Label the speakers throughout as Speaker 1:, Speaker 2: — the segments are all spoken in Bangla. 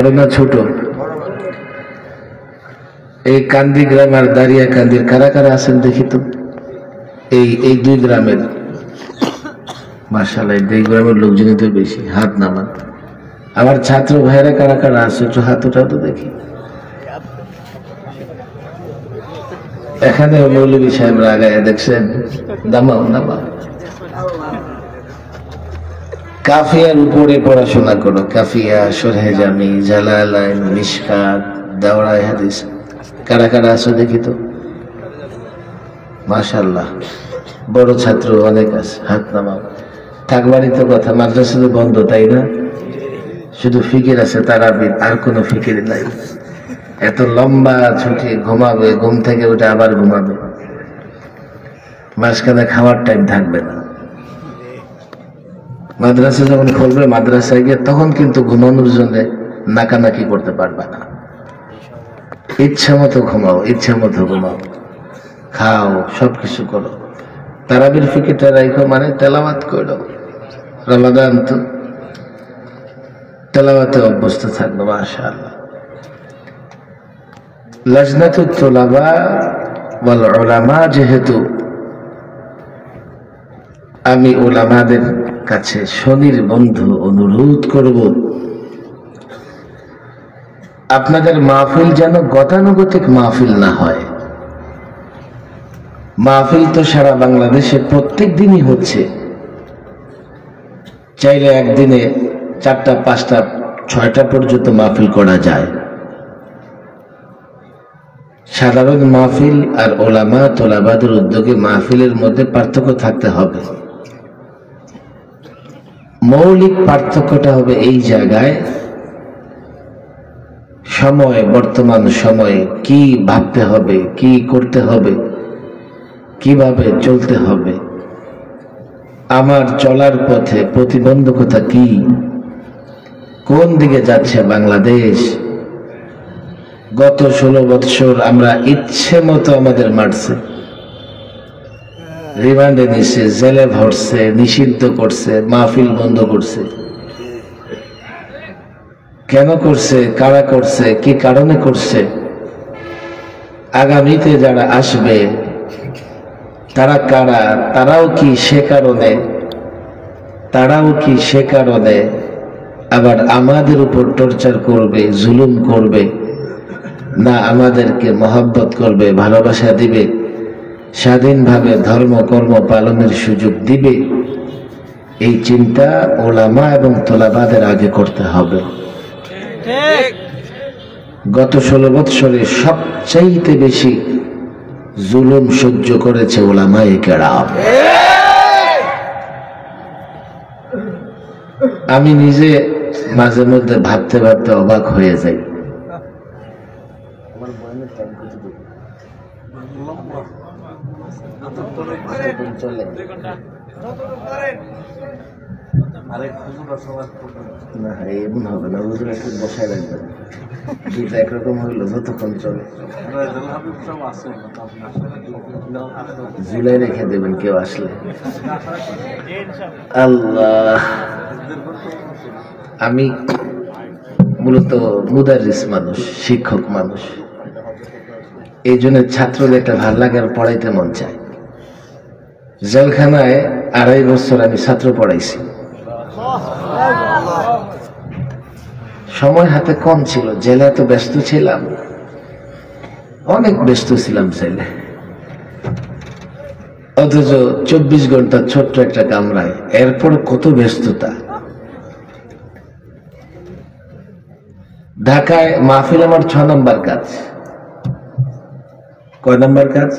Speaker 1: বড় না ছোট? এই কান্দি গ্রাম আর দাঁড়িয়া কান্দির কারা কারা আছেন দেখি তো? এই দুই গ্রামের মাশাআল্লাহ, এই গ্রামের লোকজনই তো বেশি। হাত নামান। আমার ছাত্র ভাইরা কারা কারা আছে একটু হাত উঠাও তো দেখি। এখানে মৌলভী সাহেবরা আগায় দেখছেন, দামাও দামাও। কাফিয়ার উপরে পড়াশোনা করো, কাফিয়া, শরহে জামি, জালালাইন, মিশকাত, দাওরায়ে হাদিস। কারা কারা আছো দেখি তো? মাশাআল্লাহ, বড় ছাত্র অনেক আছে, হাত নামাও। থাকবারই তো কথা, মাদ্রাসা তো বন্ধ তাই না? শুধু ফিকির আছে তারাবির, আর কোনো ফিকির নাই। এত লম্বা ছুটি, ঘুমাবে, ঘুম থেকে উঠে আবার ঘুমাবে, মাঝখানে খাওয়ার টাইম থাকবে না। মাদ্রাসা যখন খুলবে, মাদ্রাসায় গিয়ে তখন কিন্তু ঘুমানোর জন্য নাকানাকি করতে পারবে না। ইচ্ছা মতো ঘুমাও, ইচ্ছা মতো ঘুমাও, খাও, সবকিছু করো। তারাবির ফিকিরটা রাখো, মানে তেলাওয়াত করো। রমাদান তো তেলাওয়াতে অভ্যস্ত থাকবে। মাশাআল্লাহ। লাজনাতুত তুলাবা ওয়াল উলামা, যেহেতু আমি উলামাদের কাছে শনির বন্ধু অনুরোধ করব, আপনাদের মাহফিল যেন গতানুগতিক মাহফিল না হয়। মাহফিল তো সারা বাংলাদেশে প্রত্যেক দিনই হচ্ছে। চাইলে একদিনে 4টা, 5টা, 6টা পর্যন্ত মাহফিল করা যায়। সাধারণ মাহফিল আর ওলামা তোলাবাদের উদ্যোগে মাহফিলের মধ্যে পার্থক্য থাকতে হবে। মৌলিক পার্থক্যটা হবে এই জায়গায়, সময়, বর্তমান সময়ে কি ভাবতে হবে, কি করতে হবে, কিভাবে চলতে হবে, আমার চলার পথে প্রতিবন্ধকতা কি, কোন দিকে যাচ্ছে বাংলাদেশ। গত 16 বৎসর আমরা ইচ্ছে মতো আমাদের মারছে, রিমান্ডে নিছে, জেলে ভরছে, নিষিদ্ধ করছে, মাহফিল বন্ধ করছে। কেন করছে, কারা করছে, কি কারণে করছে, আগামীতে যারা আসবে তারা কারা, তারাও কি সে কারণে আবার আমাদের উপর টর্চার করবে, জুলুম করবে, না আমাদেরকে মহব্বত করবে, ভালোবাসা দিবে, স্বাধীনভাবে ধর্ম কর্ম পালনের সুযোগ দিবে। এই চিন্তা ওলামা এবং তোলাবাদের আগে করতে হবে। গত 16 বৎসরে সবচাইতে বেশি জুলুম সহ্য করেছে ওলামায়ে কেরাম। আমি নিজে মাঝে মধ্যে ভাবতে ভাবতে অবাক হয়ে যাই। না এমন হবে না, হুজুর একটু বসায় রাখবেন, দুইটা একরকম হইলো যতক্ষণ চলে। জুলাই রেখে দেবেন কেউ আসলে। আল্লাহ, আমি মূলত মুদারিস মানুষ, শিক্ষক মানুষ। এই জন্য ছাত্রদের একটা ভাল লাগে আর পড়াইতে মন চায়। জেলখানায় 2.5 বছর আমি ছাত্র পড়াইছি। সময় হাতে কম ছিল, জেলে এত ব্যস্ত ছিলাম, অনেক ব্যস্ত ছিলাম জেলে। অথচ 24 ঘন্টা ছোট্ট একটা কামরায়, এরপর কত ব্যস্ততা। ঢাকায় মাহফিল আমার 6 নম্বর কাজ। কয় নম্বর কাজ?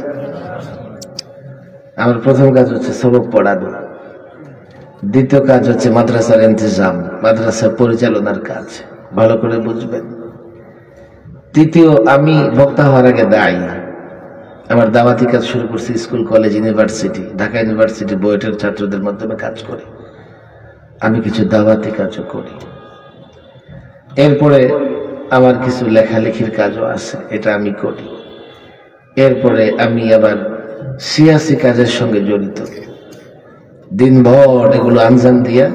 Speaker 1: আমার প্রথম কাজ হচ্ছে সবক পড়ানো, দ্বিতীয় কাজ হচ্ছে মাদ্রাসার ইন্তজাম, মাদ্রাসা পরিচালনার কাজ, ভালো করে বুঝবেন। তৃতীয়, আমি বক্তা হওয়ার আগে দায়ী। আমার দাওয়াতি কাজ শুরু করছি school, college, university. Dhaka university বুয়েটের ছাত্রদের মাধ্যমে কাজ করি, আমি কিছু দাওয়াতি কাজও করি। এরপরে আমার কিছু লেখালেখির কাজও আছে, এটা আমি করি। এরপরে আমি আবার সিয়াসি কাজের সঙ্গে জড়িত, দিনভর এগুলো আঞ্জাম দিয়া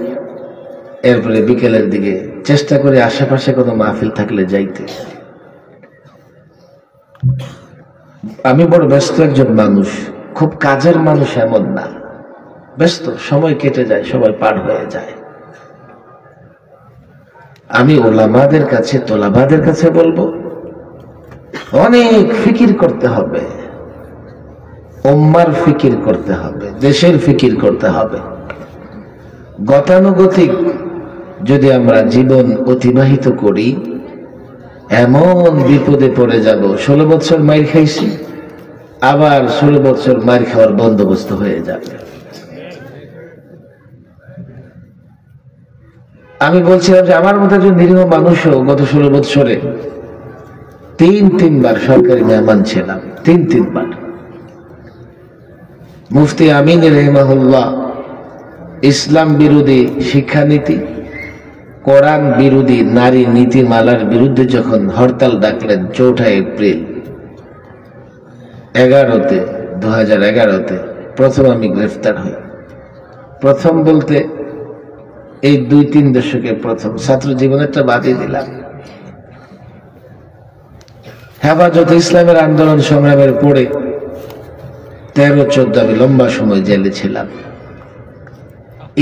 Speaker 1: এরপরে বিকেলের দিকে চেষ্টা করি আশেপাশে কোনো মাহফিল থাকলে যাইতে। আমি বড় ব্যস্ত একজন মানুষ, খুব কাজের মানুষ এমন না, ব্যস্ত, সময় কেটে যায়, সময় পার হয়ে যায়। আমি ওলামাদের কাছে, তোলাবাদের কাছে বলবো, অনেক ফিকির করতে হবে, উম্মার ফিকির করতে হবে, দেশের ফিকির করতে হবে। গতানুগতিক যদি আমরা জীবন অতিবাহিত করি, এমন বিপদে পড়ে যাব। 16 বছর মাইর খাইছি, আবার 16 বছর মাইর খাওয়ার বন্দোবস্ত হয়ে যাবে। আমি বলছিলাম যে আমার মতো একজন নিরীহ মানুষও গত 16 বছরে 3-3 বার সরকারি মেহমান ছিলাম, 3-3 বার। মুফতি আমিন রহিমাহুল্লাহ ইসলাম বিরোধী শিক্ষানীতি, কোরআন বিরোধী নারী নীতিমালার বিরুদ্ধে যখন হরতাল ডাকলেন 4 এপ্রিল 2011-তে, প্রথম আমি গ্রেফতার হই। প্রথম বলতে এই 2-3 দশকে প্রথম। ছাত্র জীবনেরটা বাদই দিলাম। হেফাজত ইসলামের আন্দোলন সংগ্রামের পরে 13-14 আমি লম্বা সময় জেলে ছিলাম।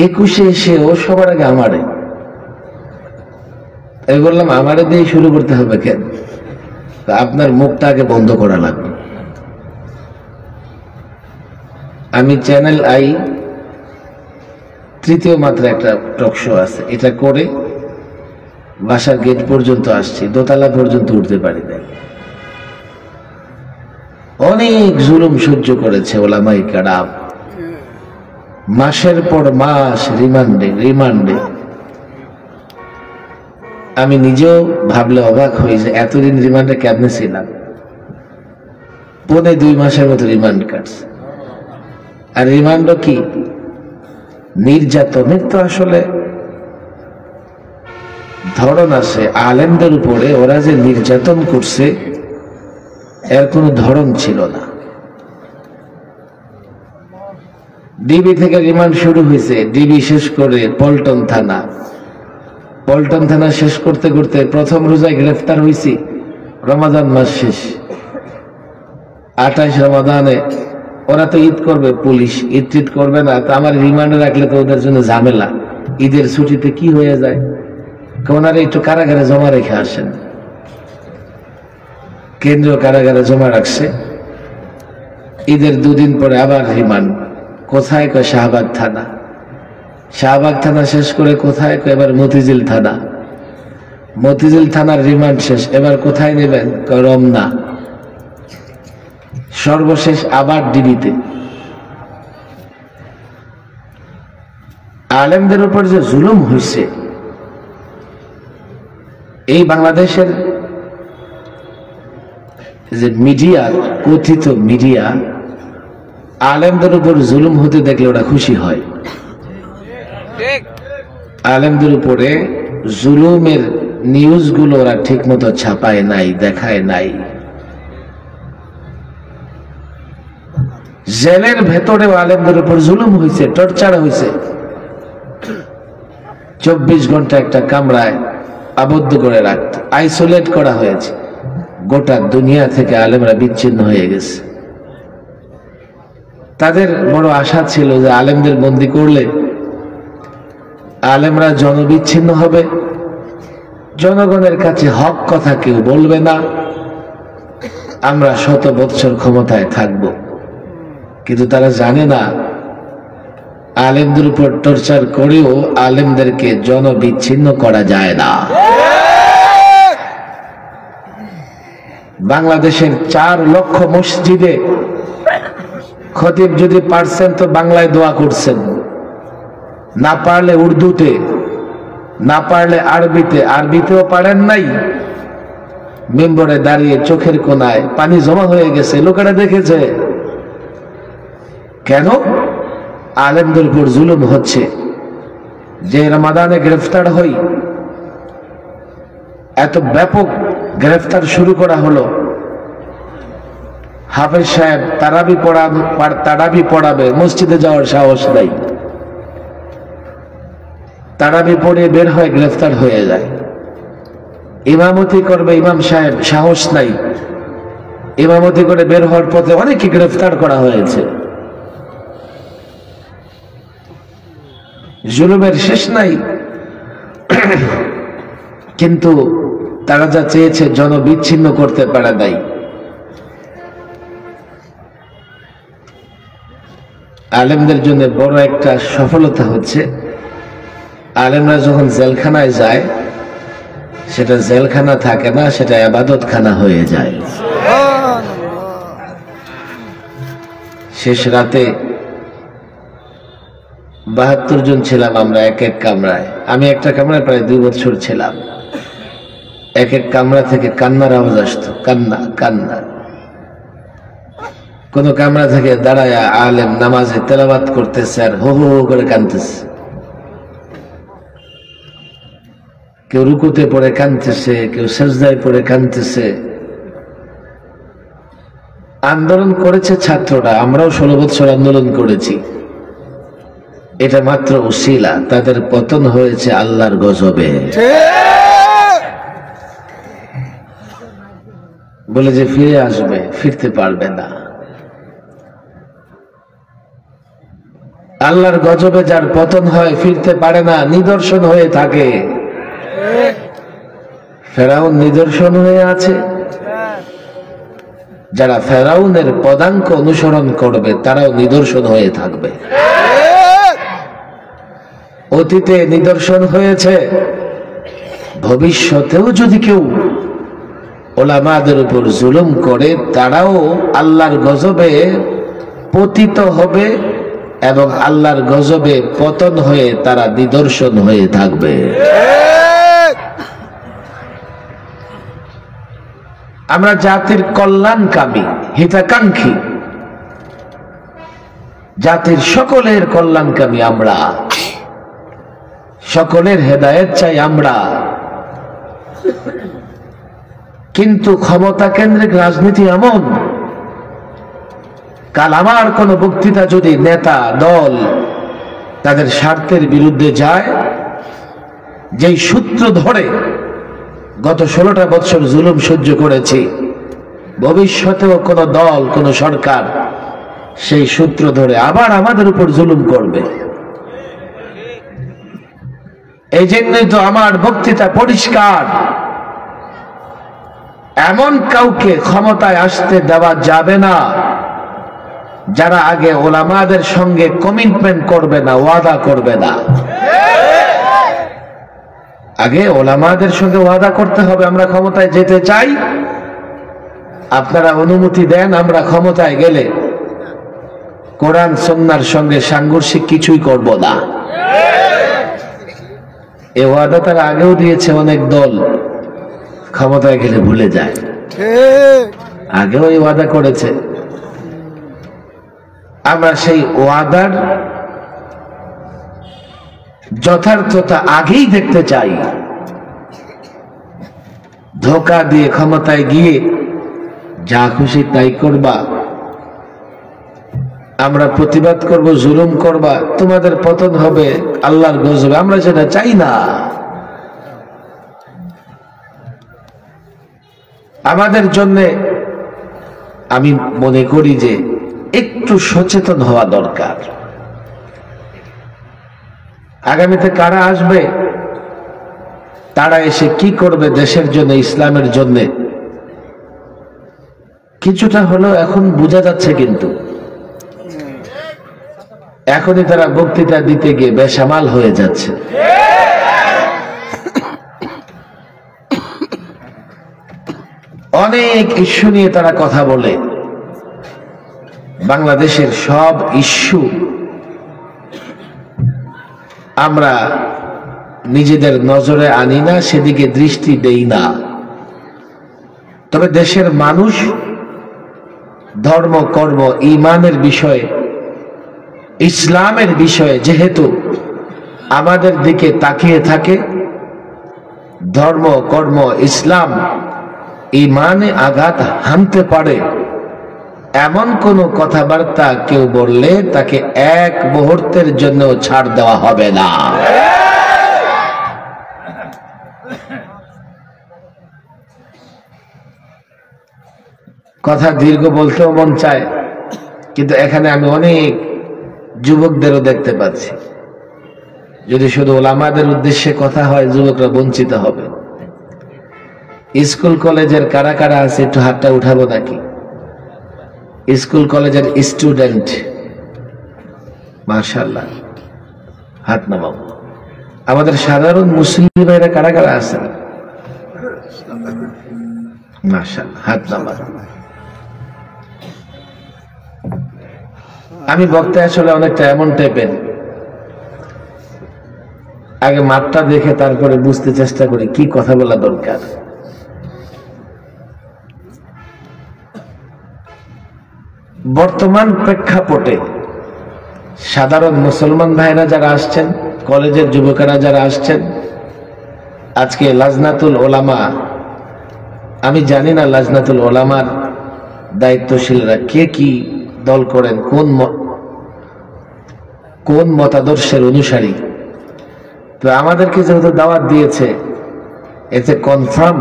Speaker 1: 21-এ এসে ও সবার আগে আমারে, আমি বললাম আমারে দিয়ে শুরু করতে হবে কেন? আপনার মুখটা আগে বন্ধ করা লাগবে। আমি চ্যানেল আই তৃতীয় মাত্রা একটা টক শো আছে, এটা করে বাসার গেট পর্যন্ত আসছি, দোতলা পর্যন্ত উঠতে পারি না। অনেক জুলুম সহ্য করেছে ওলামায়ে কেরাম, মাসের পর মাস রিমান্ডে। আমি নিজেও ভাবলে অবাক হই যে এতদিন রিমান্ডে কেমনে ছিলাম। 2.5 মাসের মতো রিমান্ড কাটছে। আর রিমান্ডও কি নির্যাতনের তো আসলে ধরন আছে। আলেমদের উপরে ওরা যে নির্যাতন করছে এর কোনো ধরন ছিল না। ডিবি থেকে রিমান্ড শুরু হয়েছে, ডিবি শেষ করে পল্টন থানা শেষ করতে করতে প্রথম রোজায় গ্রেফতার হয়েছি। রমাদান মাস শেষ, 28 রমাদানে। ওরা তো ঈদ করবে, পুলিশ ঈদ করবে না, তো আমার রিমান্ডে রাখলে তো ওদের জন্য ঝামেলা। ঈদের ছুটিতে কি হয়ে যায়, ওনারা একটু কারাগারে জমা রেখে আসেন। কেন্দ্রীয় কারাগারে জমা রাখছে। ঈদের 2 দিন পরে আবার রিমান্ড। কোথায়? কয় শাহবাগ থানা শেষ করে কোথায়? কয় এবার মতিঝিল থানার রিমান্ড শেষ, এবার কোথায় নেবেন? কয় রমনা। সর্বশেষ আবার ডিবিতে। আলেমদের উপর যে জুলুম হয়েছে, এই বাংলাদেশের যে মিডিয়া, কথিত মিডিয়া, আলেমদের উপর জুলুম হতে দেখলে ওরা খুশি হয়। আলেমদের উপরে জুলুমের নিউজগুলো ওরা ঠিক মতো ছাপায় নাই, দেখায় নাই। জেলের ভেতরেও আলেমদের উপর জুলুম হয়েছে, টর্চার হয়েছে। 24 ঘন্টা একটা কামরায় আবদ্ধ করে রাখতে, আইসোলেট করা হয়েছে। গোটা দুনিয়া থেকে আলেমরা বিচ্ছিন্ন হয়ে গেছে। তাদের বড় আশা ছিল যে আলেমদের বন্দী করলে আলেমরা জনবিচ্ছিন্ন হবে, জনগণের কাছে হক কথা কেউ বলবে না, আমরা 100 বৎসর ক্ষমতায় থাকব। কিন্তু তারা জানে না, আলেমদের উপর টর্চার করেও আলেমদেরকে জনবিচ্ছিন্ন করা যায় না। বাংলাদেশের 4 লক্ষ মসজিদে খতিব যদি পারছেন তো বাংলায় দোয়া করছেন, না পারলে উর্দুতে, না পারলে আরবিতেও পারেন নাই। মেম্বরে দাঁড়িয়ে চোখের কোনায় পানি জমা হয়ে গেছে, লোকেরা দেখেছে। কেন? আলেমদের উপর জুলুম হচ্ছে। যে রমাদানে গ্রেফতার হই, এত ব্যাপক গ্রেফতার শুরু করা হলো। হাফেজ সাহেব তারাবি পড়াবে, মসজিদে যাওয়ার সাহস নাই। তারাবি পড়ে বের হয়, গ্রেফতার হয়ে যায়। ইমামতি করবে ইমাম সাহেব, সাহস নাই। ইমামতি করে বের হওয়ার পথে অনেকে গ্রেফতার করা হয়েছে। জুলুমের শেষ নাই। কিন্তু তারা যা চেয়েছে জনবিচ্ছিন্ন করতে পারে নাই। আলেমদের জন্য বড় একটা সফলতা হচ্ছে, আলেমরা যখন জেলখানায় যায় সেটা জেলখানা থাকে না, সেটা ইবাদতখানা হয়ে যায়। শেষ রাতে 72 জন ছিলাম আমরা এক এক কামরায়। আমি একটা কামরায় প্রায় 2 বছর ছিলাম। এক এক কামরা থেকে কান্নার আওয়াজ আসতো, কান্না কান্না। কোন কামরা থেকে দাঁড়ায় আলেম নামাজে তেলাওয়াত করতেছে আর হো হো করে কাঁদতেছে। কেউ রুকুতে পড়ে কাঁদতেছে, কেউ সেজদায় পড়ে কাঁদতেছে। আন্দোলন করেছে ছাত্ররা, আমরাও 16 বছর আন্দোলন করেছি। এটা মাত্র উসিলা, তাদের পতন হয়েছে আল্লাহর গজবে। বলে যে ফিরে আসবে, ফিরতে পারবে না। আল্লাহর গজবে যার পতন হয় ফিরতে পারে না, নিদর্শন হয়ে থাকে। ফেরাউন নিদর্শন হয়ে আছে। যারা ফেরাউনের পদাঙ্ক অনুসরণ করবে তারাও নিদর্শন হয়ে থাকবে। অতীতে নিদর্শন হয়েছে, ভবিষ্যতেও যদি কেউ ওলামাদের উপর জুলুম করে তারাও আল্লাহর গজবে পতিত হবে এবং আল্লাহর গজবে পতন হয়ে তারা নিদর্শন হয়ে থাকবে। আমরা জাতির কল্যাণকামী, হিতাকাঙ্ক্ষী, জাতির সকলের কল্যাণকামী আমরা, সকলের হেদায়েত চাই আমরা। কিন্তু ক্ষমতা কেন্দ্রিক রাজনীতি এমন, কাল আমার কোন বক্তৃতা যদি নেতা দল তাদের স্বার্থের বিরুদ্ধে যায়, যেই সূত্র ধরে গত 16টা বছর জুলুম সহ্য করেছি, ভবিষ্যতেও কোন দল কোন সরকার সেই সূত্র ধরে আবার আমাদের উপর জুলুম করবে। এই জন্যই তো আমার বক্তৃতা পরিষ্কার, এমন কাউকে ক্ষমতায় আসতে দেওয়া যাবে না যারা আগে ওলামাদের সঙ্গে কমিটমেন্ট করবে না, ওয়াদা করবে না। আগে ওলামাদের সঙ্গে ওয়াদা করতে হবে, আমরা ক্ষমতায় যেতে চাই, আপনারা অনুমতি দেন, আমরা ক্ষমতায় গেলে কোরআন সুন্নাহর সঙ্গে সাংঘর্ষিক কিছুই করব না। এ ওয়াদা তারা আগেও দিয়েছে, অনেক দল ক্ষমতায় গেলে ভুলে যায়। আগেও এই ওয়াদা করেছে। আমরা সেই ওয়াদার যথার্থতা আগেই দেখতে চাই। ধোঁকা দিয়ে ক্ষমতায় গিয়ে যা খুশি তাই করবা, আমরা প্রতিবাদ করব, জুলুম করবা, তোমাদের পতন হবে, আল্লাহর গজবে, আমরা সেটা চাই না। আমাদের জন্য আমি মনে করি যে একটু সচেতন হওয়া দরকার। আগামীতে কারা আসবে, তারা এসে কি করবে দেশের জন্য, ইসলামের জন্য, কিছুটা হলেও এখন বোঝা যাচ্ছে। কিন্তু এখনই তারা বক্তৃতা দিতে গিয়ে বেসামাল হয়ে যাচ্ছে। অনেক ইস্যু নিয়ে তারা কথা বলে, বাংলাদেশের সব ইস্যু আমরা নিজেদের নজরে আনি না, সেদিকে দৃষ্টি দেই না। তবে দেশের মানুষ ধর্ম কর্ম ঈমানের বিষয়ে, ইসলামের বিষয়ে যেহেতু আমাদের দিকে তাকিয়ে থাকে, ধর্ম কর্ম ইসলাম ঈমানে আঘাত হানতে পারে এমন কোন কথাবার্তা কেউ বললে তাকে এক মুহূর্তের জন্য ছাড় দেওয়া হবে না। কথা দীর্ঘ বলতেও মন চায়, কিন্তু এখানে আমি অনেক যুবকদেরও দেখতে পাচ্ছি। যদি শুধু ওলামাদের উদ্দেশ্যে কথা হয়, যুবকরা বঞ্চিত হবে। স্কুল কলেজের কারা কারা আছে একটু হাতটা উঠাবো নাকি? স্কুল কলেজের স্টুডেন্ট, মাশাআল্লাহ, হাত নামাও। আমাদের সাধারণ মুসলিম ভাইরা কারা কারা আছে? মাশাআল্লাহ, হাত নামাও। আমি বক্তা আসলে অনেকটা এমন টাইপের, আগে মাঠটা দেখে তারপরে বুঝতে চেষ্টা করি কি কথা বলা দরকার। বর্তমান প্রেক্ষাপটে সাধারণ মুসলমান ভাইরা যারা আসছেন, কলেজের যুবকেরা যারা আসছেন, আজকে লাজনাতুল ওলামা, আমি জানি না লাজনাতুল ওলামার দায়িত্বশীলরা কে কি দল করেন, কোন মতাদর্শের অনুসারী। তো আমাদেরকে যেহেতু দাওয়াত দিয়েছে, এতে কনফার্ম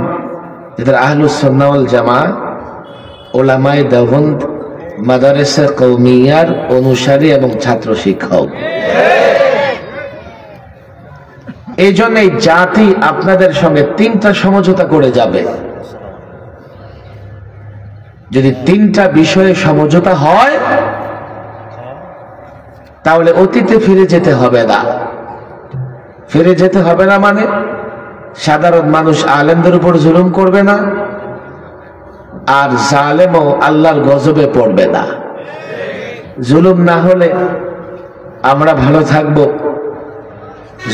Speaker 1: এদের আহলুস সুন্নাহ ওয়াল জামাত ওলামায়ে দেওবন্দ মাদারেসা কওমিয়ার অনুসারী এবং ছাত্র শিক্ষক। এই জন্য এই জাতি আপনাদের সঙ্গে তিনটা সমঝোতা করে যাবে। যদি তিনটা বিষয়ে সমঝোতা হয়, তাহলে অতীতে ফিরে যেতে হবে না। ফিরে যেতে হবে না মানে সাধারণ মানুষ আলেমদের উপর জুলুম করবে না, আর জালেমও আল্লাহর গজবে পড়বে না। জুলুম না হলে আমরা ভালো থাকব,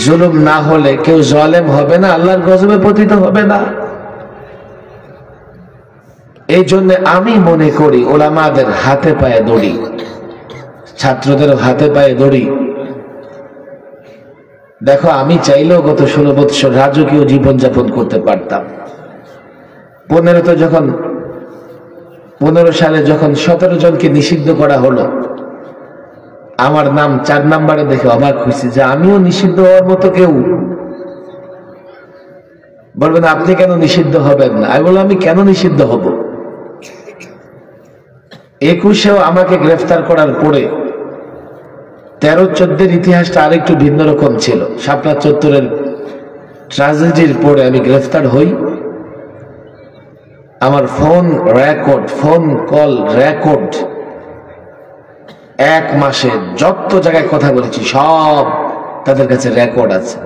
Speaker 1: জুলুম না হলে কেউ জালেম হবে না, আল্লাহর গজবে পতিত হবে না। এই জন্য আমি মনে করি ওলামাদের হাতে পায়ে দড়ি, ছাত্রদের হাতে পায়ে দড়ি। দেখো, আমি চাইলেও গত 16 বছর রাজকীয় জীবনযাপন করতে পারতাম। 15 সালে যখন 17 জনকে নিষিদ্ধ করা হলো, আমার নাম 4 নম্বরে দেখে অবাক হয়েছি যে আমিও নিষিদ্ধ হওয়ার মতো কেউ। বলবেন আপনি কেন নিষিদ্ধ হবেন না? আমি বললাম আমি কেন নিষিদ্ধ হব? 21-এও আমাকে গ্রেফতার করার পরে 13-14 ইতিহাসটা আরেকটু ভিন্ন রকম ছিল। শাপলা চত্বরের ট্র্যাজেডির পরে আমি গ্রেফতার হই। আমার ফোন কল রেকর্ড, 1 মাসে যত জায়গায় কথা বলেছি সব তাদের কাছে রেকর্ড আছে।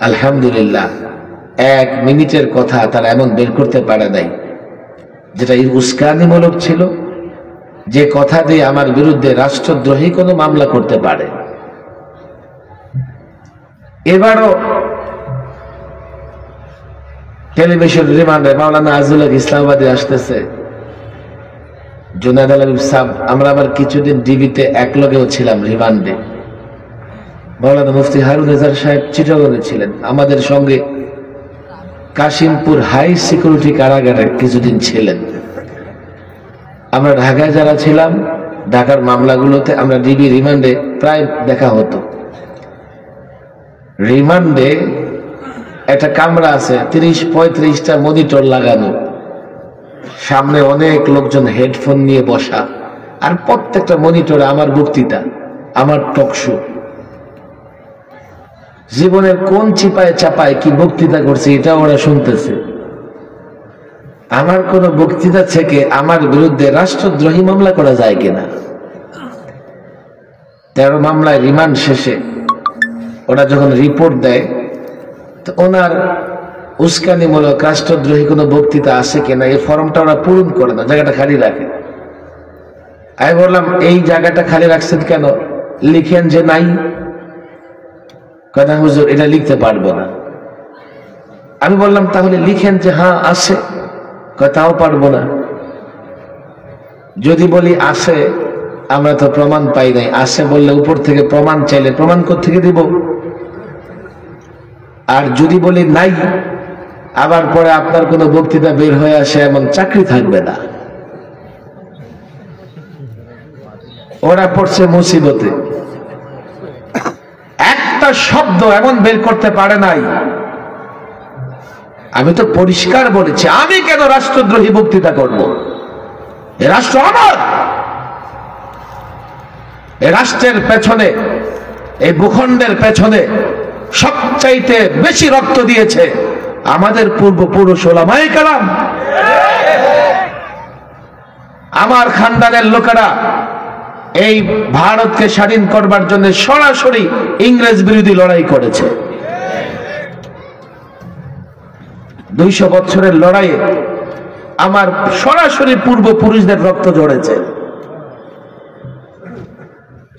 Speaker 1: আলহামদুলিল্লাহ, 1 মিনিটের কথা তারা এমন বের করতে পারে নাই যেটা উস্কানিমূলক ছিল, যে কথা দিয়ে আমার বিরুদ্ধে রাষ্ট্রদ্রোহী কোনো মামলা করতে পারে। এবারও টেলিভিশন রিমান্ডে মাওলানা আজিজুল হক ইসলামাবাদী আসতেছে, জুনায়েদ আল সাহেব, আমরা আবার কিছুদিন ডিবিতে একলগেও ছিলাম রিমান্ডে। মাওলানা মুফতি হারুন রেজার সাহেব চিটাগংয়ে ছিলেন, আমাদের সঙ্গে কাশিমপুর হাই সিকিউরিটি কারাগারে কিছুদিন ছিলেন। আমরা ঢাকায় যারা ছিলাম, ঢাকার মামলাগুলোতে আমরা ডিবি রিমান্ডে প্রায় দেখা হতো। রিমান্ডে একটা কামরা আছে, 30-35টা মনিটর লাগানো, সামনে অনেক লোকজন হেডফোন নিয়ে বসা, আর প্রত্যেকটা মনিটরে আমার বক্তৃতা, আমার টকশো। জীবনের কোন চিপায় চাপায় কি বক্তৃতা করছে এটা ওরা শুনতেছে। আমার কোন বক্তৃতা থেকে আমার বিরুদ্ধে রাষ্ট্রদ্রোহী মামলা করা যায় কিনা? 13 মামলায় রিমান্ড শেষে ওরা যখন রিপোর্ট দেয়, তো ওনার উস্কানিমূলক রাষ্ট্রদ্রোহী কোনো বক্তৃতা আছে কিনা এই ফর্মটা ওরা পূরণ করে না, জায়গাটা খালি রাখে। আমি বললাম এই জায়গাটা খালি রাখছেন কেন? লিখেন যে নাই। কথা হুজুর এটা লিখতে পারবো না। আমি বললাম তাহলে লিখেন যে হ্যাঁ আছে। কথাও পারবো না। যদি বলি আছে, আমরা তো প্রমাণ পাই নাই। আছে বললে উপর থেকে প্রমাণ চাইলে প্রমাণ কোত্থেকে দিব? আর যদি বলি নাই, আবার পরে আপনার কোনো বক্তৃতা বের হয়ে আসে, এমন চাকরি থাকবে না। ওরা পড়ছে মুসিবতে, একটা শব্দ এমন বের করতে পারে নাই। আমি তো পরিষ্কার বলেছি আমি কেন রাষ্ট্রদ্রোহী বক্তৃতা করব? এ রাষ্ট্র আমার। এ রাষ্ট্রের পেছনে, এই ভূখণ্ডের পেছনে সবচাইতে বেশি রক্ত দিয়েছে আমাদের পূর্বপুরুষ ওলামায়ে কেরাম। আমার খানদানের লোকেরা এই ভারতকে স্বাধীন করবার জন্য সরাসরি ইংরেজ বিরোধী লড়াই করেছে। 200 বছরের লড়াইয়ে আমার সরাসরি পূর্বপুরুষদের রক্ত ঝরেছে।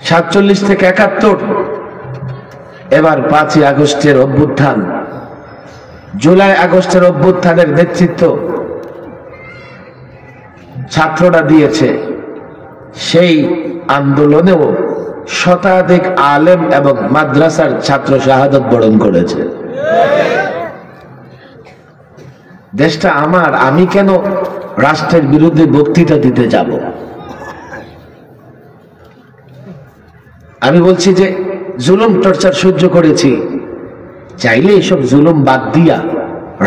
Speaker 1: 47 থেকে 71, এবার 5ই আগস্টের অভ্যুত্থান, জুলাই আগস্টের অভ্যুত্থানের নেতৃত্ব ছাত্ররা দিয়েছে। সেই আন্দোলনেও শতাধিক আলেম এবং মাদ্রাসার ছাত্র শাহাদত বরণ করেছে। দেশটা আমার, আমি কেন রাষ্ট্রের বিরুদ্ধে বক্তৃতা দিতে যাব? আমি বলছি যে জুলুম টর্চার সহ্য করেছি, চাইলে এসব জুলুম বাদ দিয়া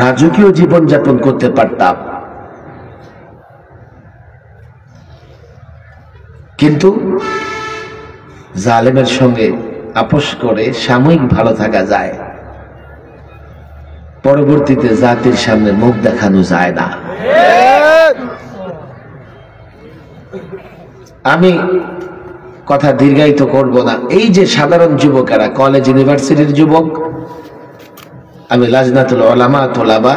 Speaker 1: রাজকীয় জীবন যাপন করতে পারতাম, কিন্তু জালেমের সঙ্গে আপোষ করে সাময়িক ভালো থাকা যায়, পরবর্তীতে জাতির সামনে মুখ দেখানো যায় না। আমি কথা দীর্ঘায়িত করব না। এই যে সাধারণ যুবকেরা, কলেজ ইউনিভার্সিটির যুবক, আমি লাজনাতুল উলামা তোলাবা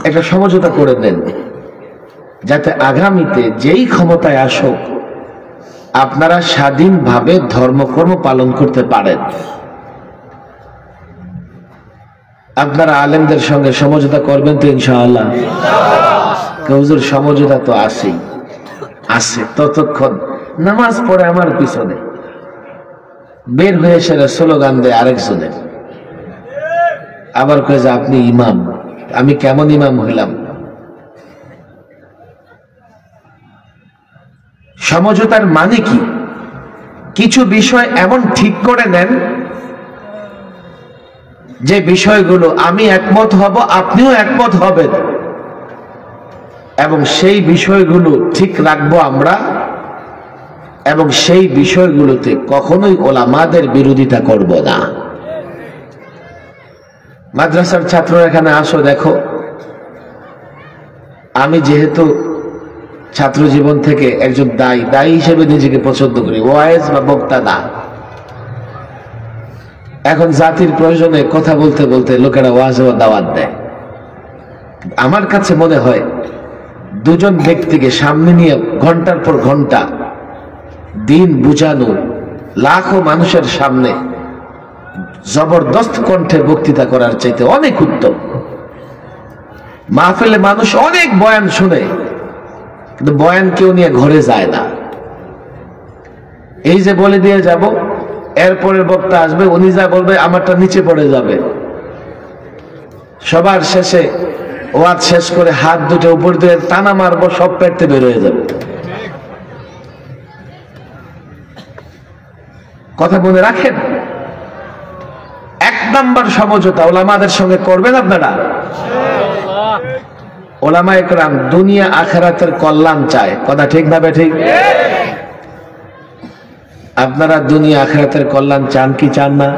Speaker 1: একটা সমঝোতা করে দেন, যাতে আগামীতে যেই ক্ষমতায় আসুক আপনারা স্বাধীনভাবে ধর্মকর্ম পালন করতে পারেন। আপনারা আলেমদের সঙ্গে সমঝোতা করবেন তো ইনশাআল্লাহ? হুজুর সমঝোতা তো আছেই, আছে। ততক্ষণ নামাজ পড়ে আমার পিছনে বের হয়ে সেরা স্লোগান দেয় আরেকজনের, আবার কয়ে যে আপনি ইমাম। আমি কেমন ইমাম হইলাম? সমঝোতার মানে কি? কিছু বিষয় এমন ঠিক করে নেন যে বিষয়গুলো আমি একমত হব, আপনিও একমত হবেন, এবং সেই বিষয়গুলো ঠিক রাখবো আমরা, এবং সেই বিষয়গুলোতে কখনোই ওলামাদের বিরোধিতা করব না। মাদ্রাসার ছাত্ররা এখানে আসো, দেখো আমি যেহেতু ছাত্র জীবন থেকে একজন দায়ী হিসেবে নিজেকে পছন্দ করি, ওয়াইজ বা বক্তা না। এখন জাতির প্রয়োজনে কথা বলতে বলতে লোকেরা ওয়াজ ও দাওয়াত দেয়। আমার কাছে মনে হয় দুজন ব্যক্তিকে সামনে নিয়ে ঘন্টার পর ঘন্টা দিন বুঝানো, লাখো মানুষের সামনে জবরদস্ত কণ্ঠে বক্তৃতা করার চাইতে অনেক উত্তম। মাহফিলে মানুষ অনেক বয়ান শুনে, কিন্তু বয়ান কেউ নিয়ে ঘরে যায় না। এই যে বলে দিয়ে যাব, এরপরের বক্তা আসবে, উনি যা বলবে আমারটা নিচে পড়ে যাবে। সবার শেষে ওয়াজ শেষ করে হাত দুটো উপর দিয়ে টানা মারবো, সব পেটতে বের হয়ে যাবে। কথা মনে রাখেন, 1 নাম্বার সমঝোতা ওলামাদের সঙ্গে করবেন আপনারা। ওলামায়ে কেরাম দুনিয়া আখিরাতের কল্যাণ চায়, কথা ঠিক না বেঠিক? আপনারা দুনিয়া আখিরাতের কল্যাণ চান কি চান না?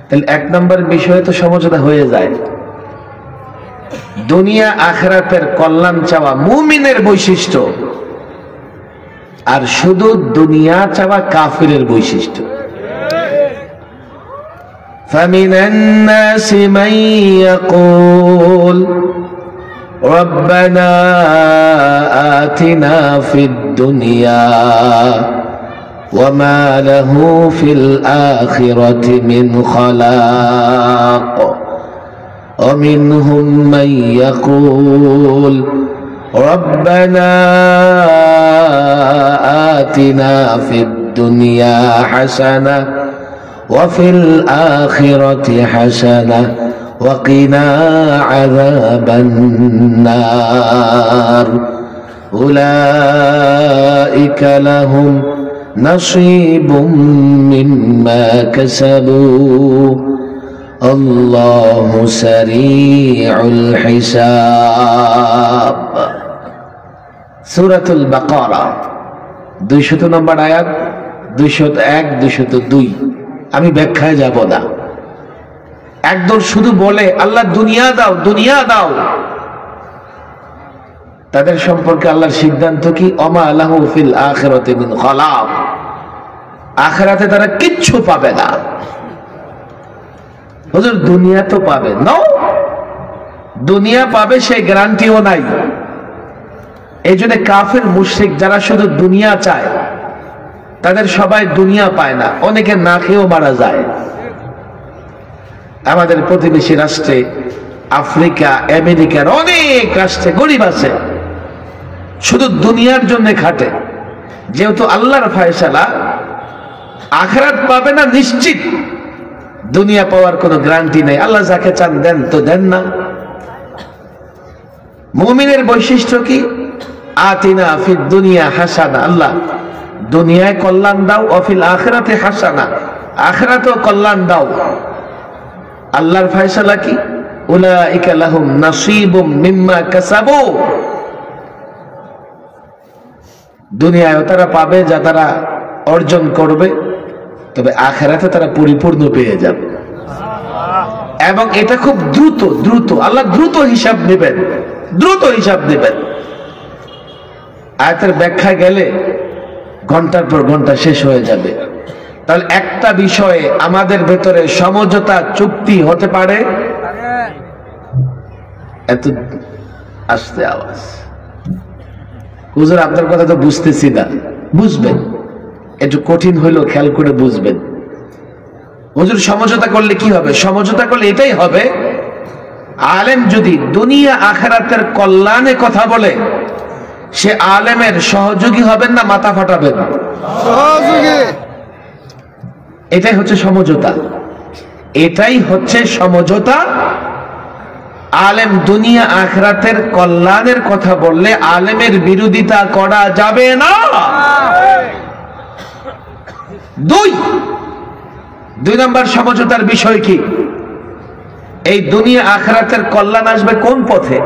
Speaker 1: তাহলে 1 নম্বর বিষয়ে তো সমঝোতা হয়ে যায়। দুনিয়া আখিরাতের কল্যাণ চাওয়া মুমিনের বৈশিষ্ট্য, আর শুধু দুনিয়া চাওয়া কাফিরের বৈশিষ্ট্য। فَمِنَ النَّاسِ مَن يَقُولُ رَبَّنَا آتِنَا فِي الدُّنْيَا وَمَا لَهُ فِي الْآخِرَةِ مِنْ خَلَاقٍ وَمِنْهُمْ مَن يَقُولُ رَبَّنَا آتِنَا فِي الدُّنْيَا حَسَنَةً وفي الآخرة حسنة وقنا عذاب النار أولئك لهم نصيب مما كسبوا الله سريع الحساب সূরাতুল বাকারা 200 নম্বর আয়াত, 201, 202। আমি ব্যাখ্যায় যাব না। একদল শুধু বলে আল্লাহ দুনিয়া দাও, দুনিয়া দাও। তাদের সম্পর্কে আল্লাহর সিদ্ধান্ত কি? ওমা লাহু ফিল আখিরাতি মিন খালাক। আখিরাতে তারা কিচ্ছু পাবে না। হুজুর দুনিয়া তো পাবে না, দুনিয়া পাবে সেই গ্যারান্টিও নাই। এই জন্য কাফের মুশরিক যারা শুধু দুনিয়া চায় তাদের সবাই দুনিয়া পায় না, অনেকে না খেয়েও মারা যায়। আমাদের প্রতিবেশী রাষ্ট্রে, আফ্রিকা, আমেরিকার অনেক রাষ্ট্রে গরিব আছে, শুধু দুনিয়ার জন্য খাটে। যেহেতু আল্লাহর ফয়সালা আখিরাত পাবে না নিশ্চিত, দুনিয়া পাওয়ার কোনো গ্যারান্টি নেই। আল্লাহ যাকে চান দেন তো দেন না। মুমিনের বৈশিষ্ট্য কি? আতিনা ফিদ দুনিয়া হাসানা। আল্লাহ দুনিয়ায় কল্যাণ দাও, অফিল আখিরাতে হাসানা, আখিরাতেও কল্যাণ দাও। আল্লাহর ফয়সালা কি? উলাইকা লাহুম নাসীবুম মিম্মা কাসাবু। দুনিয়ায় তারা পাবে যা তারা অর্জন করবে, তবে আখিরাতে তারা পরিপূর্ণ পেয়ে যাবে। এবং এটা খুব দ্রুত দ্রুত, আল্লাহ দ্রুত হিসাব নেবেন, দ্রুত হিসাব নেবেন। আয়াতের ব্যাখ্যা গেলে ঘন্টার পর ঘন্টা শেষ হয়ে যাবে। তাহলে একটা বিষয়ে আমাদের ভেতরে সমঝোতা চুক্তি হতে পারে। এত আস্তে আওয়াজ। হুজুর আপনার কথা তো বুঝতেছি না। বুঝবেন, একটু কঠিন হইলেও খেয়াল করে বুঝবেন। হুজুর সমঝোতা করলে কি হবে? সমঝোতা করলে এটাই হবে, আলেম যদি দুনিয়া আখিরাতের কল্যাণে কথা বলে, সে আলেমের সহযোগী হবেন না মাথা ফাটাবেন? সহযোগী। এটাই হচ্ছে সমঝোতা, এটাই হচ্ছে সমঝোতা। আলেম দুনিয়া আখিরাতের কল্যাণের কথা বললে আলেমের বিরোধিতা করা যাবে না। দুই নম্বর সমঝোতার বিষয় কি? এই দুনিয়া আখিরাতের কল্যাণ আসবে কোন পথে?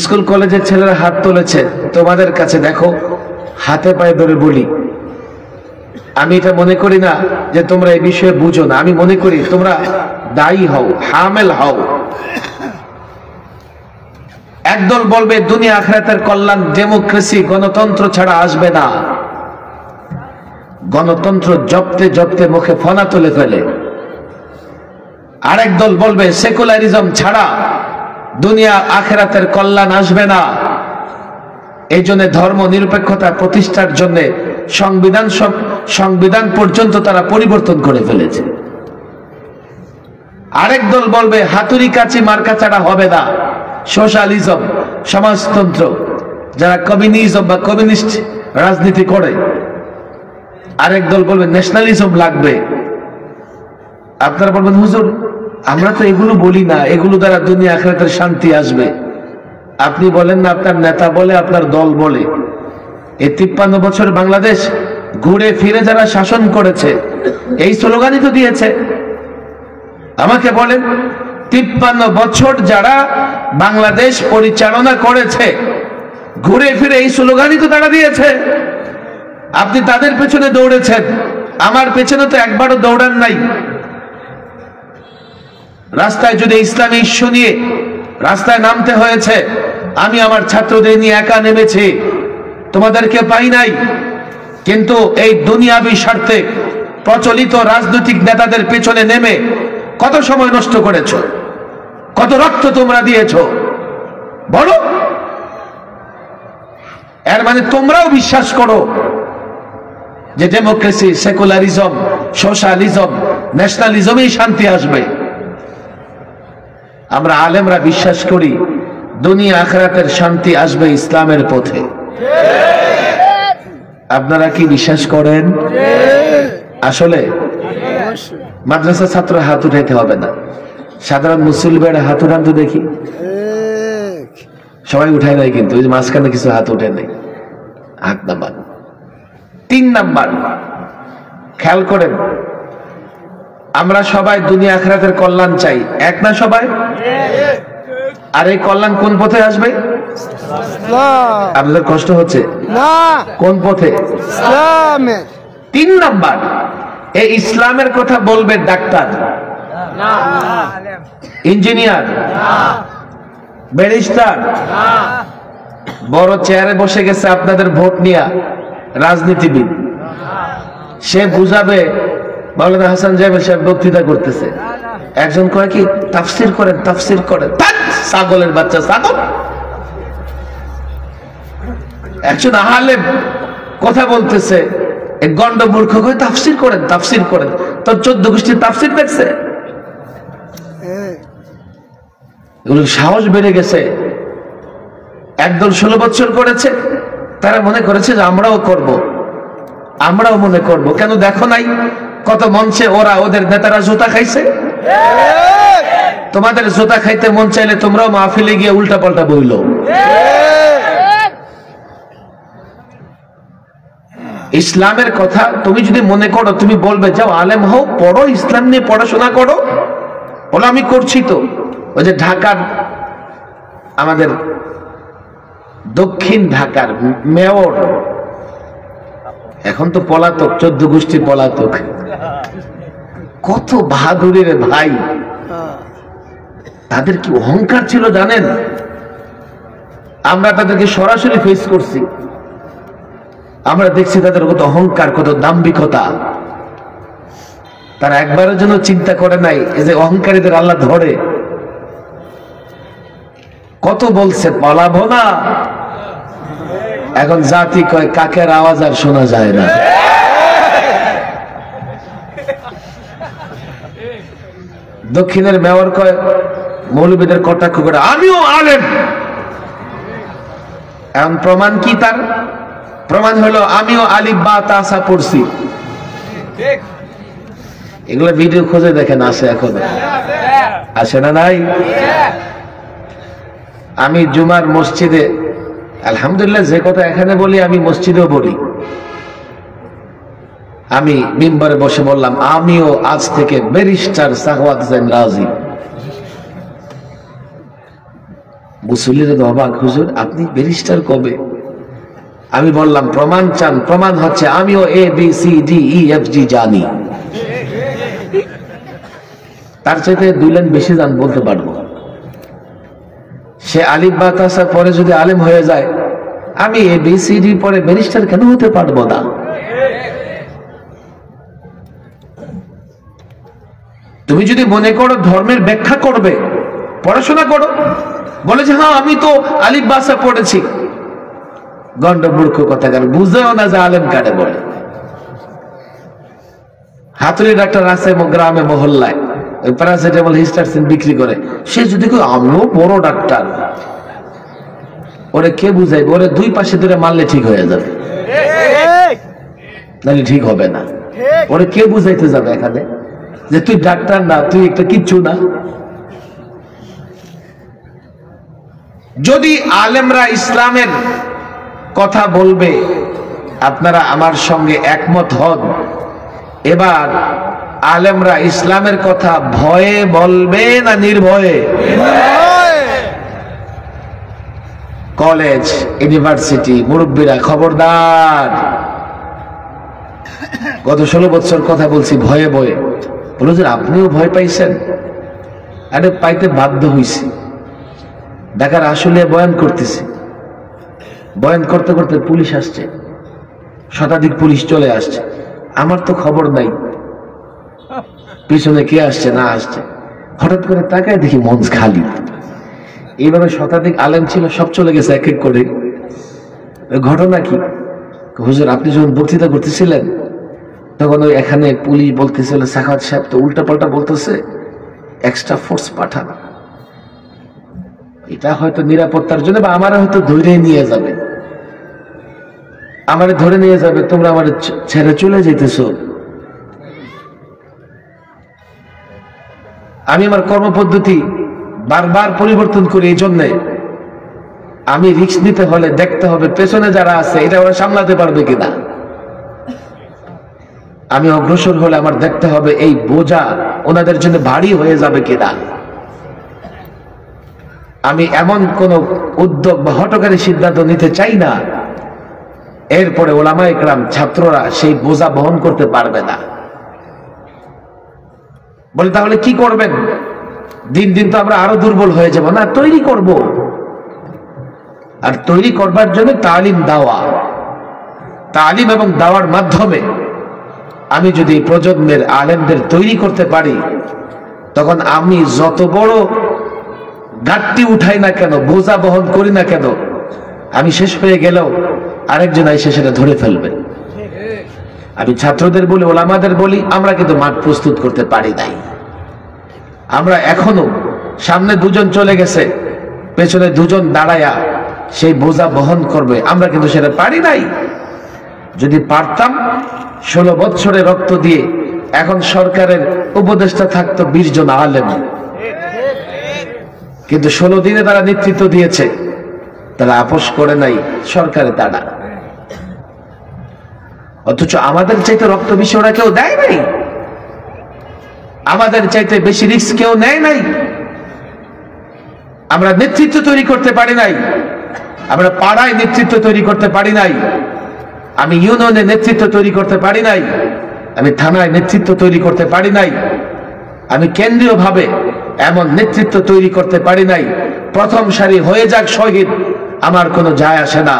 Speaker 1: স্কুল কলেজের ছেলেরা হাত তুলেছে, তোমাদের কাছে দেখো হাতে পায়ে ধরে বলি, আমি এটা মনে করি না যে তোমরা এই বিষয়ে বুঝো না। আমি মনে করি তোমরা দায়ী হও, হামেল হও। একদল বলবে দুনিয়া আখিরাতের কল্যাণ ডেমোক্রেসি, গণতন্ত্র ছাড়া আসবে না। গণতন্ত্র জপতে জপতে মুখে ফনা তুলে ফেলে। আরেক দল বলবে সেকুলারিজম ছাড়া দুনিয়া আখিরাতের কল্যাণ আসবে না। এই জন্য ধর্ম নিরপেক্ষতা প্রতিষ্ঠার জন্য সংবিধান পর্যন্ত তারা পরিবর্তন করে ফেলেছে। আরেক দল বলবে হাতুড়ি কাচি মার্কা ছাড়া হবে না, সোশ্যালিজম, সমাজতন্ত্র, যারা কমিউনিজম বা কমিউনিস্ট রাজনীতি করে। আরেক দল বলবে ন্যাশনালিজম লাগবে। আপনারা বলবেন হুজুর আমরা তো এগুলো বলি না, এগুলো দ্বারা দুনিয়া আখিরাতের শান্তি আসবে। আপনি বলেন না, আপনার নেতা বলে, আপনার দল বলে। এই 53 বছর বাংলাদেশ ঘুরে ফিরে যারা শাসন করেছে এই স্লোগানই তো দিয়েছে। আমাকে বলেন 53 বছর যারা বাংলাদেশ পরিচালনা করেছে ঘুরে ফিরে এই স্লোগানই তো তারা দিয়েছে। আপনি তাদের পেছনে দৌড়েছেন, আমার পেছনে তো একবারও দৌড়ান নাই। রাস্তায় যদি ইসলামী ইস্যু নিয়ে রাস্তায় নামতে হয়েছে, আমি আমার ছাত্রদের নিয়ে একা নেমেছি, তোমাদেরকে পাই নাই। কিন্তু এই দুনিয়াবি স্বার্থে প্রচলিত রাজনৈতিক নেতাদের পেছনে নেমে কত সময় নষ্ট করেছো, কত রক্ত তোমরা দিয়েছো বলো। এর মানে তোমরাও বিশ্বাস করো যে ডেমোক্রেসি, সেকুলারিজম, সোশ্যালিজম, ন্যাশনালিজমেই শান্তি আসবে। আমরা আলেমরা বিশ্বাস করি দুনিয়া আখিরাতের শান্তি আসবে ইসলামের পথে। আপনারা কি বিশ্বাস করেন? আসলে মাদ্রাসা ছাত্র হাত উঠাইতে হবে না, সাধারণ মুসলিমের হাত উঠান তো দেখি। সবাই উঠায় নাই, কিন্তু ওই যে মাঝখানে কিছু হাত উঠে নেই, হাত নামান। 3 নাম্বার খেয়াল করেন, আমরা সবাই দুনিয়া আখিরাতের কল্যাণ চাই, এক না সবাই? আর এই কল্যাণ কোন পথে আসবে? আপনাদের কষ্ট হচ্ছে
Speaker 2: না,
Speaker 1: কোন পথে?
Speaker 2: ইসলামে।
Speaker 1: 3 নাম্বার, এই ইসলামের কথা বলবে ডাক্তার, ইঞ্জিনিয়ার, ব্যারিস্টার, বড় চেয়ারে বসে গেছে আপনাদের ভোট নিয়ে রাজনীতিবিদ, সে বুঝাবে। মাওলানা হাসান জাবের সাহেব বক্তৃতা করতেছে, একজন কয় কি তাফসির করেন, তাফসির করেন, ছাগলের বাচ্চা ছাগল। একজন আলেম কথা বলতেছে, এক গন্ড মূর্খ কয় তাফসির করেন, তাফসির করেন। তোর 14 গোষ্ঠীর তাফসির দেখছে? এগুলো সাহস বেড়ে গেছে। একদল 16 বছর করেছে, তারা মনে করেছে যে আমরাও করব, আমরাও মনে করব। কেন দেখো নাই কত মঞ্চে ওরা ওদের নেতারা জুতা খাইছে? তোমাদের জুতা খাইতে মন চাইলে তোমরাও মাহফিলে গিয়ে উল্টা পাল্টা বইলো। ইসলামের কথা তুমি যদি মনে করো, তুমি বলবে যাও আলেম হও, পড়ো, ইসলাম নিয়ে পড়াশোনা করো। বলো আমি করছি তো। ওই যে ঢাকার, আমাদের দক্ষিণ ঢাকার মেয়র, এখন তো পলাতক, 14 গোষ্ঠী পলাতক। কত বাহাদুরের ভাই, তাদের কি অহংকার ছিল জানেন? আমরা তাদেরকে সরাসরি ফেস করছি, আমরা দেখছি তাদের কত অহংকার, কত দাম্ভিকতা। তারা একবারের জন্য চিন্তা করে নাই এই যে অহংকারীদের আল্লাহ ধরে। কত বলছে পালাবো না, এখন জাতি কয় কাকের আওয়াজ আর শোনা যায় না। দক্ষিণের মেয়র কয় মৌলবীদের কটাক্ষ করে আমিও আলেম। এখন প্রমাণ কি তার? প্রমাণ হলো আমিও আলিফ বা তাসা পড়ছি। এগুলো ভিডিও খুঁজে দেখেন, আসে এখন, আসে না? নাই। আমি জুমার মসজিদে, আলহামদুলিল্লাহ, যে কথা এখানে বলি আমি মসজিদেও বলি। আমি মিম্বরে বসে বললাম আমিও আজ থেকে ব্যারিস্টার সাখাওয়াত হোসেন রাজি। মুসল্লিরা তো অবাক, হুজুর আপনি ব্যারিস্টার কবে? আমি বললাম প্রমাণ চান? প্রমাণ হচ্ছে আমিও ABCDEFG জানি। তার চাইতে 2 লাইন বেশি জান বলতে পারবো। সে আলিফ বা তাসা পরে যদি আলেম হয়ে যায়, আমি ABCD পরে ব্যারিস্টার কেন হতে পারবো না? তুমি যদি মনে করো ধর্মের ব্যাখ্যা করবে, পড়াশোনা করো। বলে যে হ্যাঁ আমি তো আলিফ বাসা পড়েছি। গন্ড মূর্খ কথাকার, বুঝেও না যে আলেম কারে বলে। হাতুড়ি ডাক্তার আছে গ্রামে মহল্লায়, ওই প্যারাসিটামল হিস্টারসিন বিক্রি করে। সে যদি কই আমিও বড় ডাক্তার, ওরে কে বুঝাইবে? ওরে 2 পাশে ধরে মারলে ঠিক হয়ে যাবে, নাহলে ঠিক হবে না। ওরে কে বুঝাইতে যাবে এখানে যে তুই ডাক্তার না, তুই একটা কিচ্ছু না? যদি আলেমরা ইসলামের কথা বলবে, আপনারা আমার সঙ্গে একমত হন। এবার আলেমরা ইসলামের কথা ভয়ে বলবে না নির্ভয়ে? কলেজ, ইউনিভার্সিটি, মুরব্বীরা খবরদার। গত 16 বছর কথা বলছি ভয়ে ভয়ে। বলো যে আপনিও ভয় পাইছেন? আরে পাইতে বাধ্য হইছি। ঢাকার আসলে বয়ান করতেছি, বয়ান করতে করতে পুলিশ আসছে, শতাধিক পুলিশ চলে আসছে। আমার তো খবর নাই পিছনে কে আসছে না আসছে। হঠাৎ করে তাকায় দেখি মঞ্চ খালি। এইভাবে শতাধিক আলেম ছিল, সব চলে গেছে এক এক করে। ঘটনা কি? হুজুর আপনি যখন বক্তৃতা করতেছিলেন তখন ওই এখানে পুলিশ বলতেছিল সাখাওয়াত সাহেব তো উল্টা পাল্টা বলতেছে, এক্সট্রা ফোর্স পাঠান। এটা হয়তো নিরাপত্তার জন্য, বা আমার হয়তো ধরে নিয়ে যাবে, আমারে ধরে নিয়ে যাবে, তোমরা আমার ছেড়ে চলে যেতেছো। আমি আমার কর্মপদ্ধতি বারবার পরিবর্তন করি। এই জন্যে আমি রিস্ক নিতে হলে দেখতে হবে পেছনে যারা আছে এটা ওরা সামলাতে পারবে কিনা। আমি অগ্রসর হলে আমার দেখতে হবে এই বোঝা ওনাদের জন্য ভারী হয়ে যাবে কিনা। আমি এমন কোন উদ্যোগ বা হঠকারী সিদ্ধান্ত নিতে চাই না এরপরে ওলামায়ে কেরাম ছাত্ররা সেই বোঝা বহন করতে পারবে না। বলে তাহলে কি করবেন? দিন দিন তো আমরা আরো দুর্বল হয়ে যাব। না, তৈরি করব। আর তৈরি করবার জন্য তালিম দাওয়া, তালিম এবং দাওয়ার মাধ্যমে আমি যদি প্রজন্মের আলেমদের তৈরি করতে পারি, তখন আমি যত বড় ঘাটতি উঠাই না কেন, বোঝা বহন করি না কেন, আমি শেষ হয়ে গেলেও আরেকজন এসে সেটা ধরে ফেলবে। আমি ছাত্রদের বলি, ওলামাদের বলি, আমরা কিন্তু মাঠ প্রস্তুত করতে পারি নাই। আমরা এখনো সামনে দুজন চলে গেছে, পেছনে দুজন দাঁড়ায়া সেই বোঝা বহন করবে, আমরা কিন্তু সেটা পারি নাই। যদি পারতাম 16 বছরে রক্ত দিয়ে এখন সরকারের উপদেষ্টা থাকতো 20 জন আলেম, কিন্তু 16 দিনে তারা নেতৃত্ব দিয়েছে, তারা আপোষ করে নাই সরকারে তারা। অথচ আমাদের চাইতে রক্ত বেশি ওরা কেউ দেয় নাই, আমাদের চাইতে বেশি রিস্ক কেউ নেয় নাই। আমরা নেতৃত্ব তৈরি করতে পারি নাই, আমরা পাড়ায় নেতৃত্ব তৈরি করতে পারি নাই, আমি ইউনিয়নে নেতৃত্ব তৈরি করতে পারি নাই, আমি থানায় নেতৃত্ব তৈরি করতে পারি নাই, আমি কেন্দ্রীয় ভাবে এমন নেতৃত্ব তৈরি করতে পারি নাই। প্রথম সারি হয়ে যাক শহীদ, আমার কোনো যায় আসে না,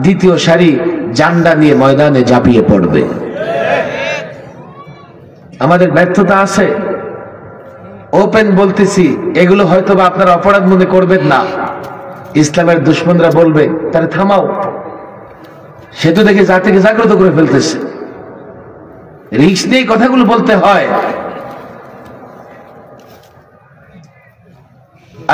Speaker 1: দ্বিতীয় সারি জান্ডা নিয়ে ময়দানে ঝাঁপিয়ে পড়বে। আমাদের ব্যর্থতা আছে, ওপেন বলতেছি। এগুলো হয়তো বা আপনারা অপরাধ মনে করবেন না, ইসলামের দুশ্মনরা বলবে তাহলে থামাও, সে তো দেখে জাতিকে জাগ্রত করে ফেলতেছে। রিস্ক নিয়ে কথাগুলো বলতে হয়।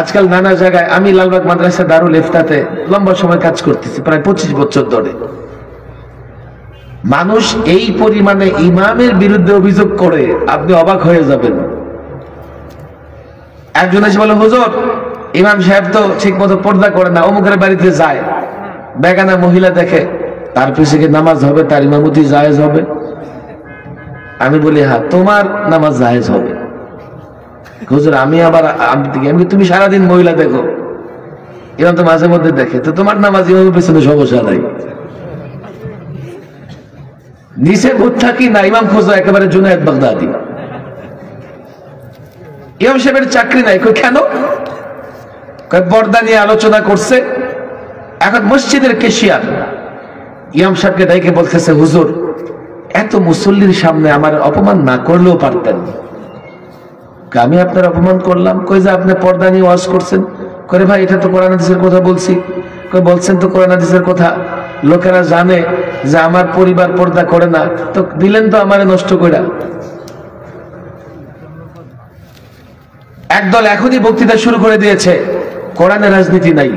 Speaker 1: আজকাল নানা জায়গায়, আমি লালবাগ মাদ্রাসা দারুল ইফতাতে লম্বা সময় কাজ করতেছি, প্রায় 25 বছর ধরে। মানুষ এই পরিমাণে ইমামের বিরুদ্ধে অভিযোগ করে, আপনি অবাক হয়ে যাবেন। একজন এসে বলে, হুজুর ইমাম সাহেব তো ঠিক মতো পর্দা করে না, অমুকের বাড়িতে যায়, বেগানা মহিলা দেখে, তার পিছনে নামাজ হবে, তার ইমামতি জায়েজ হবে? আমি বলি হ্যাঁ, তোমার নামাজ জায়েজ হবে। হুজুর আমি আবার আমি, তুমি সারাদিন মহিলা দেখো, ইমাম তো মাঝে মধ্যে দেখে, তো তোমার নামাজ ইমামের পিছনে সমস্যা নাই। নিচে ভূত থাকি না, ইমাম খোঁজো একেবারে জুনায়েদ বাগদাদি। ইমাম সাহেবের চাকরি নাই। কেন? পর্দা নিয়ে আলোচনা করছে। এখন মসজিদের কেশিয়ার ইমাম সাহেবকে ডাইকে বলতেছে, হুজুর এত মুসল্লির সামনে আমার অপমান না করলেও পারতেন। আমি আপনার অপমান করলাম? কই যে আপনি পর্দা নিয়ে ওয়াজ করছেন। করে ভাই এটা তো কোরআন হাদিসের কথা বলছি। কই বলছেন তো কোরআন হাদিসের কথা, লোকেরা জানে যে আমার পরিবার পর্দা করে না, তো দিলেন তো আমারে নষ্ট কইরা। একদল এখনই বক্তৃতা শুরু করে দিয়েছে, কোরআনে রাজনীতি নাই।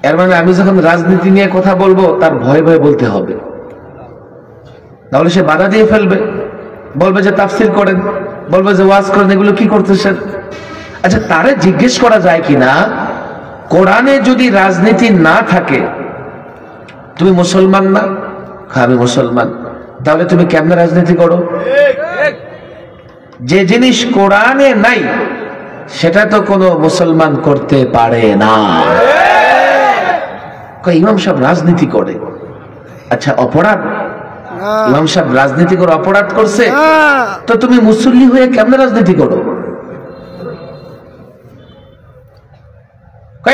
Speaker 1: এর মানে আমি যখন রাজনীতি নিয়ে কথা বলবো তার ভয়ে ভয়ে বলতে হবে, তাহলে সে বাধা দিয়ে ফেলবে, বলবে যে তাফসির করেন, বলবে যে ওয়াজ করেন, এগুলো কি করতেছেন? আচ্ছা, তারে জিজ্ঞেস করা যায় কিনা, কোরআনে যদি রাজনীতি না থাকে, তুমি মুসলমান না? আমি মুসলমান। তাহলে তুমি কেমনে রাজনীতি করো? যে জিনিস কোরআনে নাই সেটা তো কোনো মুসলমান করতে পারে না। ইমাম সাহেব রাজনীতি করে, আচ্ছা অপরাধ? ইমাম সাহেব রাজনীতি করে অপরাধ করছে, তো তুমি মুসল্লি হয়ে কেমনে রাজনীতি করো?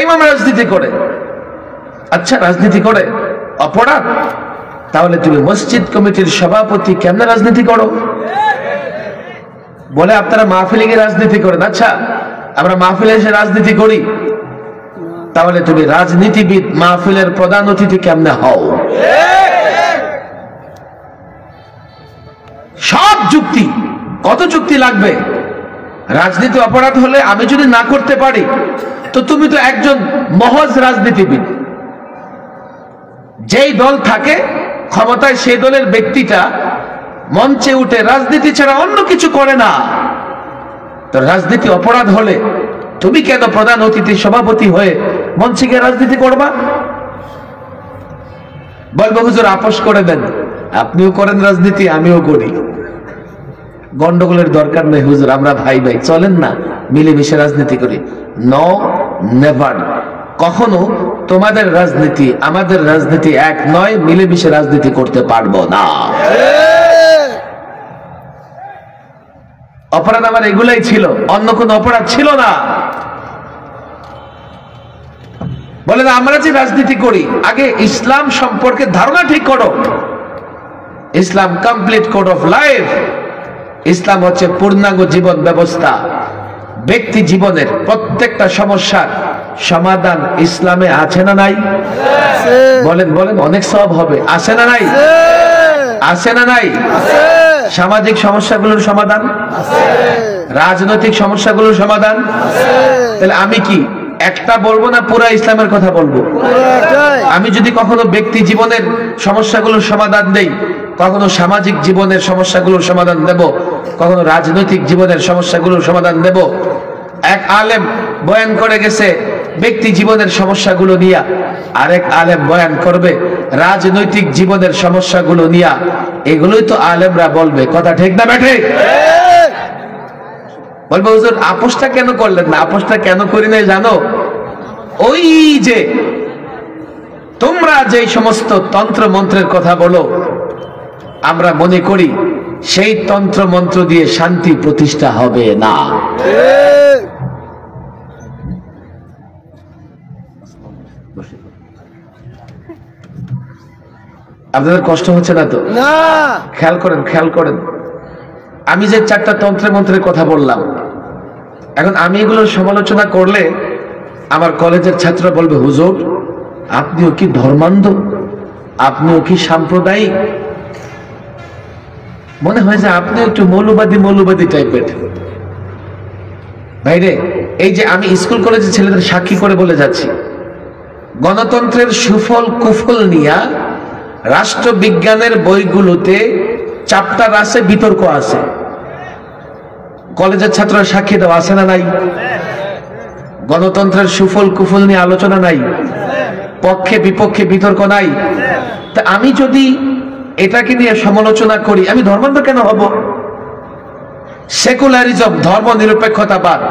Speaker 1: ইমাম রাজনীতি করে, আচ্ছা রাজনীতি করে অপরাধ, তাহলে তুমি মসজিদ কমিটির সভাপতি কেমনে রাজনীতি করো? বলে আপনারা মাহফিলে গিয়ে রাজনীতি করেন, আচ্ছা আমরা মাহফিলে এসে রাজনীতি করি, তাহলে তুমি রাজনীতিবিদ, মাহফিলের প্রধান অতিথি কেমনে হও? সব যুক্তি, কত যুক্তি লাগবে? রাজনীতি অপরাধ হলে আমি যদি না করতে পারি, তো তুমি তো একজন মহজ রাজনীতিবিদ। যেই দল থাকে ক্ষমতায়, সেই দলের ব্যক্তিটা মঞ্চে উঠে রাজনীতি ছাড়া অন্য কিছু করে না। তো রাজনীতি অপরাধ হলে তুমি কেন প্রধান অতিথি সভাপতি হয়ে মঞ্চে গিয়ে রাজনীতি করবা? বলবো হুজুর আপোষ করে দেন, আপনিও করেন রাজনীতি, আমিও করি, গন্ডগোলের দরকার নেই হুজুর, আমরা ভাই ভাই, চলেন না। মিলেমিশে রাজনীতি করি। No, never. কখনো তোমাদের রাজনীতি আমাদের রাজনীতি এক নয়, মিলেমিশে রাজনীতি করতে পারবো না। অপরাধ আমার এগুলাই ছিল, অন্য কোন অপরাধ ছিল না। বলেন আমরা যে রাজনীতি করি, আগে ইসলাম সম্পর্কে ধারণা ঠিক করো। ইসলাম কমপ্লিট কোড অফ লাইফ। ইসলাম হচ্ছে পূর্ণাঙ্গ জীবন ব্যবস্থা। ব্যক্তি জীবনের প্রত্যেকটা সমস্যার সমাধান ইসলামে আছে না নাই? বলেন বলেন, অনেক সব হবে। আছে না নাই? আছে না নাই? সামাজিক সমস্যাগুলোর সমাধান, রাজনৈতিক সমস্যাগুলোর সমাধান। তাহলে আমি কি একটা বলবো না পুরা ইসলামের কথা বলবো? আমি যদি কখনো ব্যক্তি জীবনের সমস্যাগুলোর সমাধান দেই, কখনো সামাজিক জীবনের সমস্যাগুলোর সমাধান দেব, কখনো রাজনৈতিক জীবনের সমস্যাগুলোর সমাধান দেব। এক আলেম বয়ান করে গেছে ব্যক্তি জীবনের সমস্যাগুলো নিয়ে, আরেক আলেম বয়ান করবে রাজনৈতিক জীবনের সমস্যাগুলো নিয়ে। এগুলোই তো আলেমরা বলবে, কথা ঠিক না বেঠে? বলবো হুজুর আপোষটা কেন করলেন না? আপোষটা কেন করি নাই জানো? ওই যে তোমরা যে সমস্ত তন্ত্র মন্ত্রের কথা বলো, আমরা মনে করি সেই তন্ত্র মন্ত্র দিয়ে শান্তি প্রতিষ্ঠা হবে না। আপনাদের কষ্ট হচ্ছে না তো? না। খেয়াল করেন, খেয়াল করেন। আমি যে চারটা তন্ত্র মন্ত্রের কথা বললাম, এখন আমি এগুলোর সমালোচনা করলে আমার কলেজের ছাত্ররা বলবে হুজুর আপনিও কি ধর্মান্ধ, আপনিও কি সাম্প্রদায়িক, মনে হয় যে আপনি একটু মৌলবাদী টাইপের। ভাইরে, এই যে আমি স্কুল কলেজের ছেলেদের সাক্ষী করে বলে যাচ্ছি, গণতন্ত্রের সুফল কুফল নিয়া রাষ্ট্রবিজ্ঞানের বইগুলোতে চ্যাপ্টার আছে, বিতর্ক আছে। কলেজের ছাত্ররা সাক্ষী দেওয়া আছে না নাই? গণতন্ত্রের সুফল কুফল নিয়ে আলোচনা নাই, পক্ষে বিপক্ষে বিতর্ক নাই। তা আমি যদি এটাকে নিয়ে সমালোচনা করি, আমি ধর্মান্ধ কেন হব? সেকুলারিজম, ধর্ম নিরপেক্ষতাবাদ,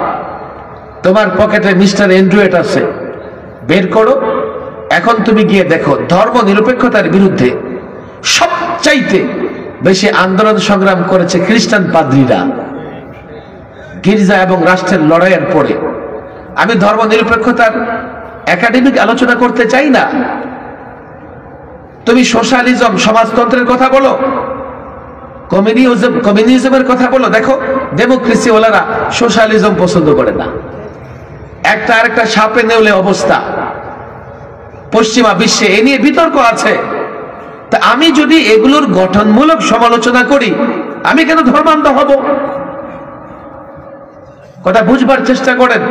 Speaker 1: তোমার পকেটে মিস্টার অ্যান্ড্রয়েড আছে, বের করো। এখন তুমি গিয়ে দেখো ধর্ম নিরপেক্ষতার বিরুদ্ধে সবচাইতে বেশি আন্দোলন সংগ্রাম করেছে খ্রিস্টান পাদ্রীরা গির্জা এবং রাষ্ট্রের লড়াইয়ের পরে। আমি ধর্ম নিরপেক্ষতার একাডেমিক আলোচনা করতে চাই না। তুমি সোশ্যালিজম, সমাজতন্ত্রের কথা বলো, কমিউনিজমের কথা বলো, দেখো ডেমোক্রেসি ওলারা সোশ্যালিজম পছন্দ করে না। একটা আরেকটা সাপে নেউলে অবস্থা পশ্চিমা বিশ্বে, এ নিয়ে বিতর্ক আছে। তা আমি যদি এগুলোর গঠনমূলক সমালোচনা করি, আমি কেন ধর্মান্ধ হব? কথা বুঝবার চেষ্টা করেন।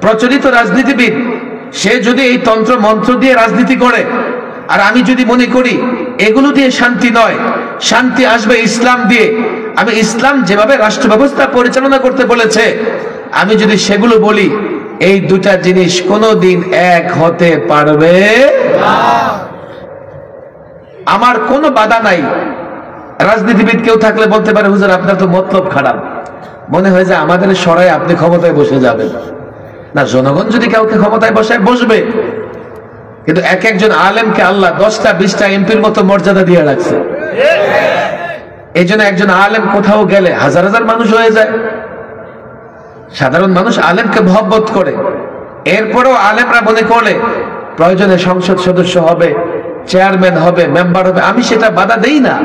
Speaker 1: প্রচলিত রাজনীতিবিদ সে যদি এই তন্ত্র মন্ত্র দিয়ে রাজনীতি করে, আর আমি যদি মনে করি এগুলো দিয়ে শান্তি নয়, শান্তি আসবে ইসলাম দিয়ে, আমি ইসলাম যেভাবে রাষ্ট্র ব্যবস্থা পরিচালনা করতে বলেছে, আমি যদি সেগুলো বলি, এই দুটা জিনিস কোনোদিন এক হতে পারবে না। আমার কোনো বাধা নাই। রাজনীতিবিদ কেউ থাকলে বলতে পারে হুজুর আপনার তো মতলব খারাপ, মনে হয় যে আমাদের সরাই আপনি ক্ষমতায় বসে যাবেন। না, জনগণ যদি কাউকে ক্ষমতায় বসায় বসবে, কিন্তু এক একজন আলেমকে আল্লাহ 10টা 20টা এমপির মতো মর্যাদা দিয়ে রাখছে। এই জন্য একজন আলেম কোথাও গেলে হাজার হাজার মানুষ হয়ে যায়। সাধারণ মানুষ আলেমকে মহব্বত করে, এরপরেও আলেমরা মনে করলে প্রয়োজনে সংসদ সদস্য হবে, চেয়ারম্যান হবে, মেম্বার হবে, আমি সেটা বাধা দেই না।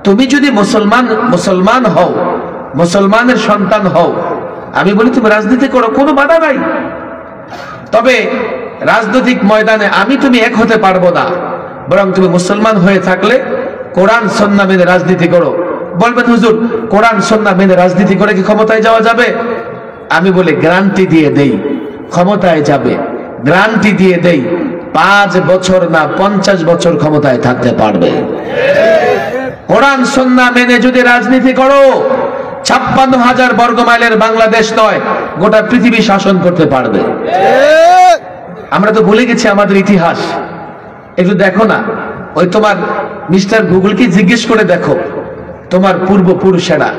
Speaker 1: তুমি যদি মুসলমান হও, মুসলমানের সন্তান হও, আমি বলি তুমি রাজনীতি করো, কোনো বাধা নাই। তবে রাজনৈতিক ময়দানে আমি তুমি এক হতে পারবো না, বরং তুমি মুসলমান হয়ে থাকলে কোরআন সুন্নাহ মেনে রাজনীতি করো। বলবেন হুজুর কোরআন সুন্নাহ মেনে রাজনীতি করে কি ক্ষমতায় যাওয়া যাবে? আমি বলি গ্যারান্টি দিয়ে দেই ক্ষমতায় যাবে, গ্যারান্টি দিয়ে দেই 5 বছর না 50 বছর ক্ষমতায় থাকতে পারবে। কোরআন সুন্নাহ মেনে যদি রাজনীতি করো, 56,000 বর্গ মাইলের বাংলাদেশ নয়, গোটা পৃথিবী শাসন করতে পারবে। আমরা তো ভুলে গেছি আমাদের ইতিহাস। একটু দেখো না, ওই তোমার মিস্টার গুগলকে জিজ্ঞেস করে দেখো, তোমার পূর্বপুরুষেরা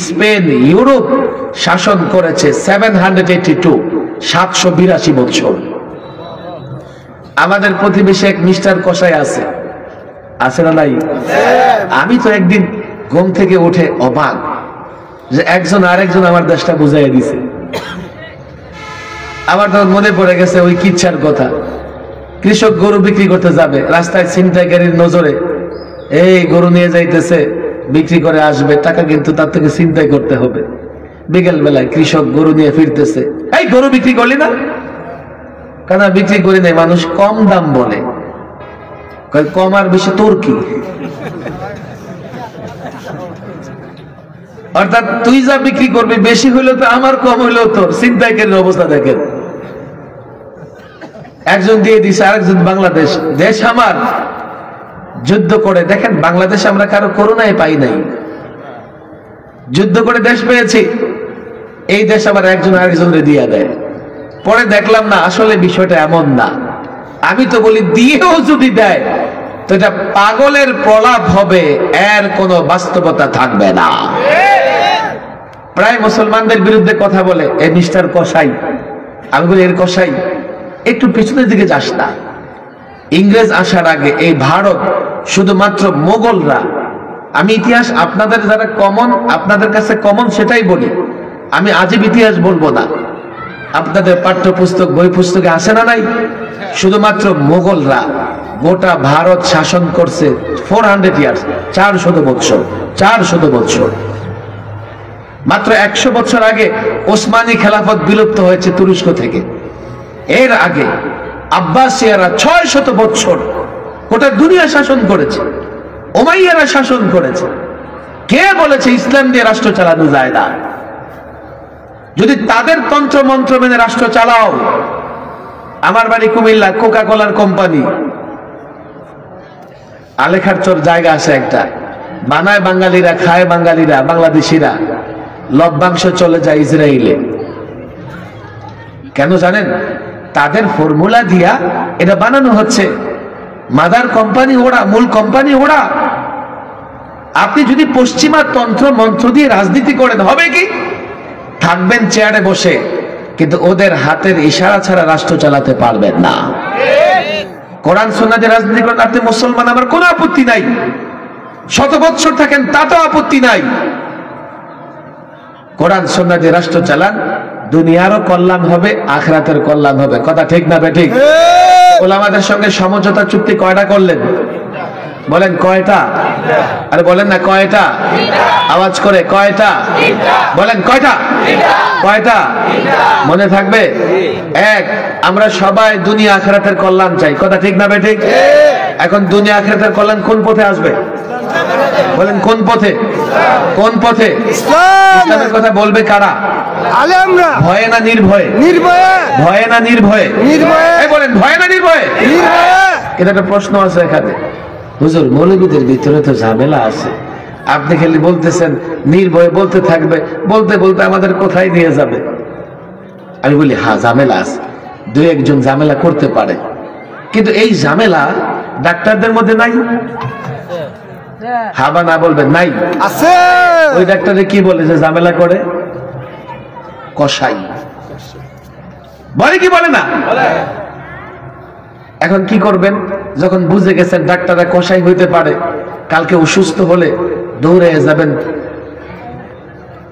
Speaker 1: স্পেন ইউরোপ শাসন করেছে 782 বছর। আমাদের প্রতিবেশী এক মিস্টার কসাই আছে না নাই? আমি তো একদিন ঘুম থেকে উঠে অবাক যে একজন আরেকজন আমার দেশটা বুঝাইয়া দিছে। আমার তখন মনে পড়ে গেছে ওই কিচ্ছার কথা। কৃষক গরু বিক্রি করতে যাবে, রাস্তায় ছিনতাইকারীর নজরে এই গরু নিয়ে যাইতেছে, বিক্রি করে আসবে, টাকা কিন্তু তার থেকে ছিনতাই করতে হবে। বিকেল বেলায় কৃষক গরু নিয়ে ফিরতেছে, এই গরু বিক্রি করলি না? কেন বিক্রি করি নাই, মানুষ কম দাম বলে। কম আর বেশি তোর কি? অর্থাৎ তুই যা বিক্রি করবি বেশি হইলেও তো আমার, কম হইলেও তোর। ছিনতাইকারীর অবস্থা দেখেন, একজন দিয়ে দিছে আরেকজন বাংলাদেশ, দেশ আমার, যুদ্ধ করে দেখেন বাংলাদেশ আমরা কারো করুণায় পাই নাই, যুদ্ধ করে দেশ পেয়েছি। এই দেশ আবার একজন আরেকজনের দিয়ে দেয়। পরে দেখলাম না, আসলে বিষয়টা এমন না। আমি তো বলি দিয়েও যদি দেয় তো এটা পাগলের প্রলাপ হবে, এর কোনো বাস্তবতা থাকবে না। প্রায় মুসলমানদের বিরুদ্ধে কথা বলে এই মিস্টার কসাই। আমি বলি এর কসাই একটু পিছনের দিকে যাস না। ইংরেজ আসার আগে এই ভারত শুধুমাত্র মোগলরা, আমি ইতিহাস আপনাদের যারা কমন, আপনাদের কাছে কমন সেটাই বলি, আমি আজীব ইতিহাস বলবো না। আপনাদের পাঠ্যপুস্তক বই পুস্তকে আসে না নাই? শুধুমাত্র মোগলরা গোটা ভারত শাসন করছে 400 ইয়ার্স, 400 বছর। 400 বছর। মাত্র 100 বছর আগে ওসমানী খেলাফত বিলুপ্ত হয়েছে তুরস্ক থেকে। এর আগে আব্বাসিয়ারা 600 বছর গোটা দুনিয়া শাসন করেছে। ওমাইয়ারা শাসন করেছে। কে বলেছে ইসলাম দিয়ে রাষ্ট্র চালানো যায় না? যদি তাদের তন্ত্র মন্ত্র মেনে রাষ্ট্র চালাও, আমার বাড়ি কুমিল্লা, কোকা কোলার কোম্পানি, আলেখার চর জায়গা আছে একটা, বানায় বাঙালিরা, খায় বাঙালিরা, বাংলাদেশিরা, লভ্যাংশ চলে যায় ইসরায়েলে। কেন জানেন? তাদের ফর্মুলা দিয়া এটা বানানো হচ্ছে। মাদার কোম্পানি ওরা, মূল কোম্পানি ওরা। আপনি যদি পশ্চিমা তন্ত্র মন্ত্র দিয়ে রাজনীতি করেন, হবে কি? থাকবেন চেয়ারে বসে, কিন্তু ওদের হাতের ইশারা ছাড়া রাষ্ট্র চালাতে পারবেন না। কোরআন সুন্নাহ দিয়ে রাজনীতি করেন আপনি মুসলমান, আমার কোনো আপত্তি নাই। 100 বছর থাকেন তাতেও আপত্তি নাই। কোরআন সুন্নাহ দিয়ে রাষ্ট্র চালান, দুনিয়ারও কল্যাণ হবে, আখিরাতের কল্যাণ হবে। কথা ঠিক না বেঠিক? ওলামাদের সঙ্গে সমঝোতা চুক্তি কয়টা করলেন? বলেন কয়টা? আরে বলেন না কয়টা? আওয়াজ করে কয়টা? বলেন কয়টা? কয়টা? মনে থাকবে? এক, আমরা সবাই দুনিয়া আখিরাতের কল্যাণ চাই। কথা ঠিক না বেঠিক? এখন দুনিয়া আখিরাতের কল্যাণ কোন পথে আসবে? বলেন কোন পথে? কোন পথে? ইসলামের কথা বলবে কারা?
Speaker 2: আলেমরা।
Speaker 1: ভয়ে না নির্ভয়ে?
Speaker 2: নির্ভয়ে।
Speaker 1: ভয়ে না নির্ভয়ে?
Speaker 2: নির্ভয়ে।
Speaker 1: বলেন ভয়ে না নির্ভয়ে?
Speaker 2: নির্ভয়ে।
Speaker 1: এটা একটা প্রশ্ন আছে এখানে। হুজুর, মৌলবীদের ভিতরে তো ঝামেলা আছে, আপনি খালি বলতেছেন নির্ভয়ে, বলতে থাকবে, বলতে বলতে আমাদের কোথায় নিয়ে যাবে। আমি বলি হ্যাঁ, ঝামেলা আছে, 2-1 জন ঝামেলা করতে পারে, কিন্তু এই ঝামেলা ডাক্তারদের মধ্যে নাই। হাবা না বলবেন নাই?
Speaker 2: আছে।
Speaker 1: ওই ডাক্তারে কি বলে যে ঝামেলা করে? কসাই বলে কি বলে না? এখন কি করবেন? যখন বুঝে গেছেন ডাক্তাররা কসাই হইতে পারে, কালকে অসুস্থ হলে দৌড়ে যাবেন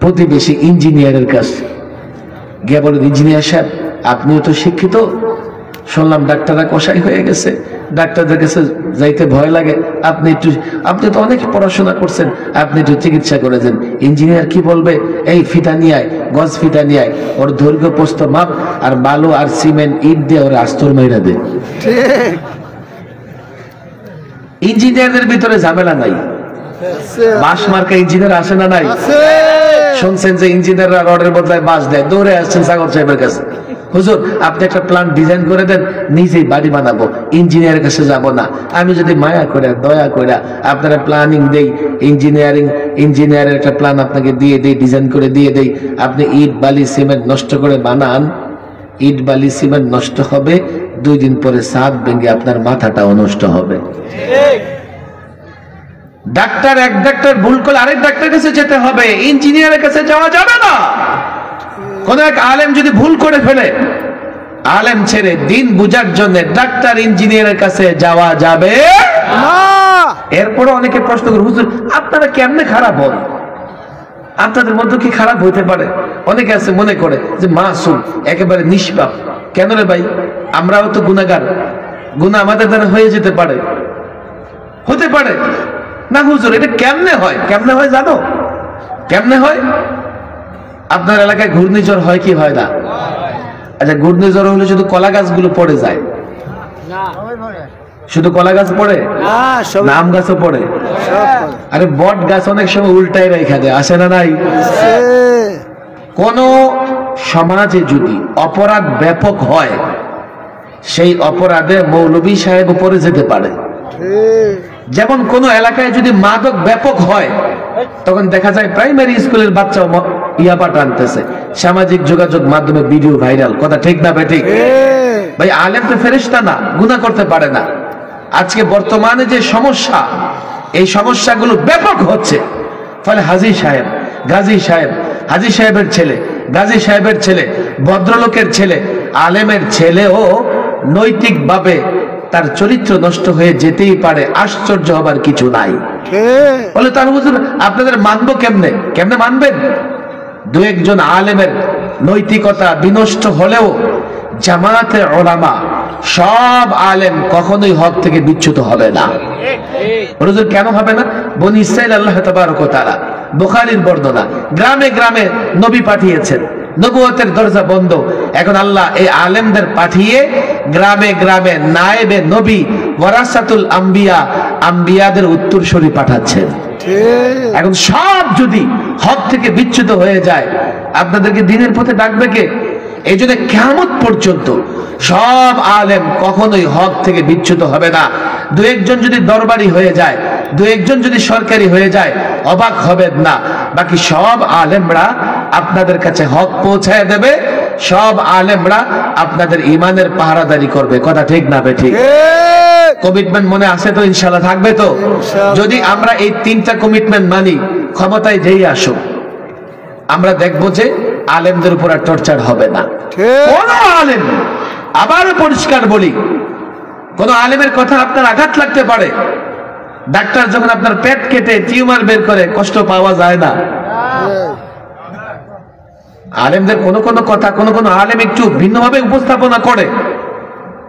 Speaker 1: প্রতিবেশী ইঞ্জিনিয়ারের কাছে, গিয়ে বলেন ইঞ্জিনিয়ার সাহেব, আপনিও তো শিক্ষিত, শুনলাম ডাক্তাররা কসাই হয়ে গেছে, ডাক্তারদের কাছে যাইতে ভয় লাগে, আপনি তো অনেক পড়াশোনা করছেন, আপনি একটু চিকিৎসা করে দেন। ইঞ্জিনিয়ার কি বলবে? এই ফিতা নিয়ে আয়, গজ ফিতা নিয়ে আয়, ওর দৈর্ঘ্য প্রস্থ মাপ, আর বালু আর সিমেন্ট ইট দিয়ে ওর আস্তর মাইরা দে। ইঞ্জিনিয়ারদের ভিতরে ঝামেলা নাই। বাঁশ মার্কা ইঞ্জিনিয়ার আসে না নাই? শুনছেন যে ইঞ্জিনিয়াররা রডের বদলায় বাঁশ দেয়, দৌড়ে আসছেন সাগর সাহেবের কাছে, হুজুর আপনি একটা প্ল্যান ডিজাইন করে দেন, নিজেই বাড়ি বানাবো, ইঞ্জিনিয়ারের কাছে যাব না। আমি যদি মায়া করে দয়া করে আপনারা প্ল্যানিং দেই, ইঞ্জিনিয়ারের একটা প্ল্যান আপনাকে দিয়ে দেই, ডিজাইন করে দিয়ে দেই, আপনি ইট বালি সিমেন্ট নষ্ট করে বানান, ইট বালি সিমেন্ট নষ্ট হবে, 2 দিন পরে ছাদ ভেঙে আপনার মাথাটাও নষ্ট হবে। ডাক্তার এক ডাক্তার ভুল করলে আরেক ডাক্তারের কাছে যেতে হবে, ইঞ্জিনিয়ারের কাছে যাওয়া যাবে না। কোন এক আলেম যদি ভুল করে ফেলে, আলেম ছেড়ে দিন বুঝার জন্য ডাক্তার ইঞ্জিনিয়ারের কাছে যাওয়া যাবে
Speaker 2: না।
Speaker 1: এরপরে অনেকে প্রশ্ন করে, হুজুর আপনারা কেমনে খারাপ হন, আপনাদের মধ্যে কি খারাপ হইতে পারে? অনেকে আছে মনে করে যে মাসুম, একেবারে নিষ্পাপ। কেন রে ভাই, আমরাও তো গুনাহগার, গুনাহ আমাদের দ্বারা হয়ে যেতে পারে, হতে পারে না। হুজুর এটা কেমনে হয়? কেমনে হয় জানো? কেমনে হয়? আপনার এলাকায় ঘূর্ণিঝড় হয় কি হয় না? আচ্ছা, ঘূর্ণিঝড় হলে শুধু কলা গাছগুলো পড়ে যায়? শুধু কলা গাছ পড়ে না, আম গাছও পড়ে? আরে বট গাছ অনেক সময় উল্টায় রেখা দেয়, আসে না? নাই? কোন সমাজে যদি অপরাধ ব্যাপক হয়, সেই অপরাধে মৌলভী সাহেব উপরে যেতে পারে। যেমন কোন এলাকায় যদি মাদক ব্যাপক হয়, তখন দেখা যায় প্রাইমারি স্কুলের বাচ্চাও ইয়াবা টানতেছে, সামাজিক যোগাযোগ মাধ্যমে ভিডিও ভাইরাল। কথা ঠিক না বেঠিক? ভাই আলেম তো ফেরেশতা না, গুনাহ করতে পারে না। আজকে বর্তমানে যে সমস্যা, এই সমস্যাগুলো ব্যাপক হচ্ছে। ফলে হাজী সাহেব, গাজী সাহেব, হাজী সাহেবের ছেলে, গাজী সাহেবের ছেলে, ভদ্রলোকের ছেলে, আলেমের ছেলেও নৈতিকভাবে তার চরিত্র নষ্ট হয়ে যেতেই পারে, আশ্চর্য হবার কিছু নাই। বলে তার হুজুর আপনাদের মানবো কেমনে? কেমনে মানবেন? দু একজন আলেমের নৈতিকতা বিনষ্ট হলেও জামাতে উলামা সব আলেম কখনোই হক থেকে বিচ্যুত হবে না। হুজুর কেন হবে না? বনি ইসরাইল আল্লাহ তাবারক ওয়া তাআলা, বুখারীর বর্ণনা, গ্রামে গ্রামে নবী পাঠিয়েছেন, নবুয়তের দরজা বন্ধ, এখন আল্লাহ এই আলেমদের পাঠিয়ে গ্রামে গ্রামে নায়েবে নবী, ওয়ারাসাতুল আম্বিয়া, আম্বিয়াদের উত্তরসূরি পাঠাচ্ছেন। এখন সব যদি হক থেকে বিচ্যুত হয়ে যায়, আপনাদেরকে দিনের পথে ডাকবে কে? এই জন্য কিয়ামত পর্যন্ত সব আলেম কখনোই হক থেকে বিচ্যুত হবে না। দু একজন যদি দরবারি হয়ে যায়, দু একজন যদি সরকারি হয়ে যায়, অবাক হবেন না, বাকি সব আলেমরা আপনাদের কাছে হক পৌঁছায় দেবে। সব আলেমরা আপনাদের ইমানের পাহারাদারি করবে। কথা ঠিক না বেঠিক? কমিটমেন্ট মনে আছে তো? ইনশাআল্লাহ থাকবে তো? যদি আমরা এই তিনটা কমিটমেন্ট মানি, ক্ষমতায় যেই আসুক, আমরা দেখবো যে আলেমদের উপর আর টর্চার হবে না। কোন আলেম, আবার পরিষ্কার বলি, কোন আলেমের কথা আপনার আঘাত লাগতে পারে। ডাক্তার যখন আপনার পেট কেটে টিউমার বের করে, কষ্ট পাওয়া যায় না? আলেমদের কোন কোন কথা কোন কোন আলেম একটু ভিন্নভাবে উপস্থাপনা করে,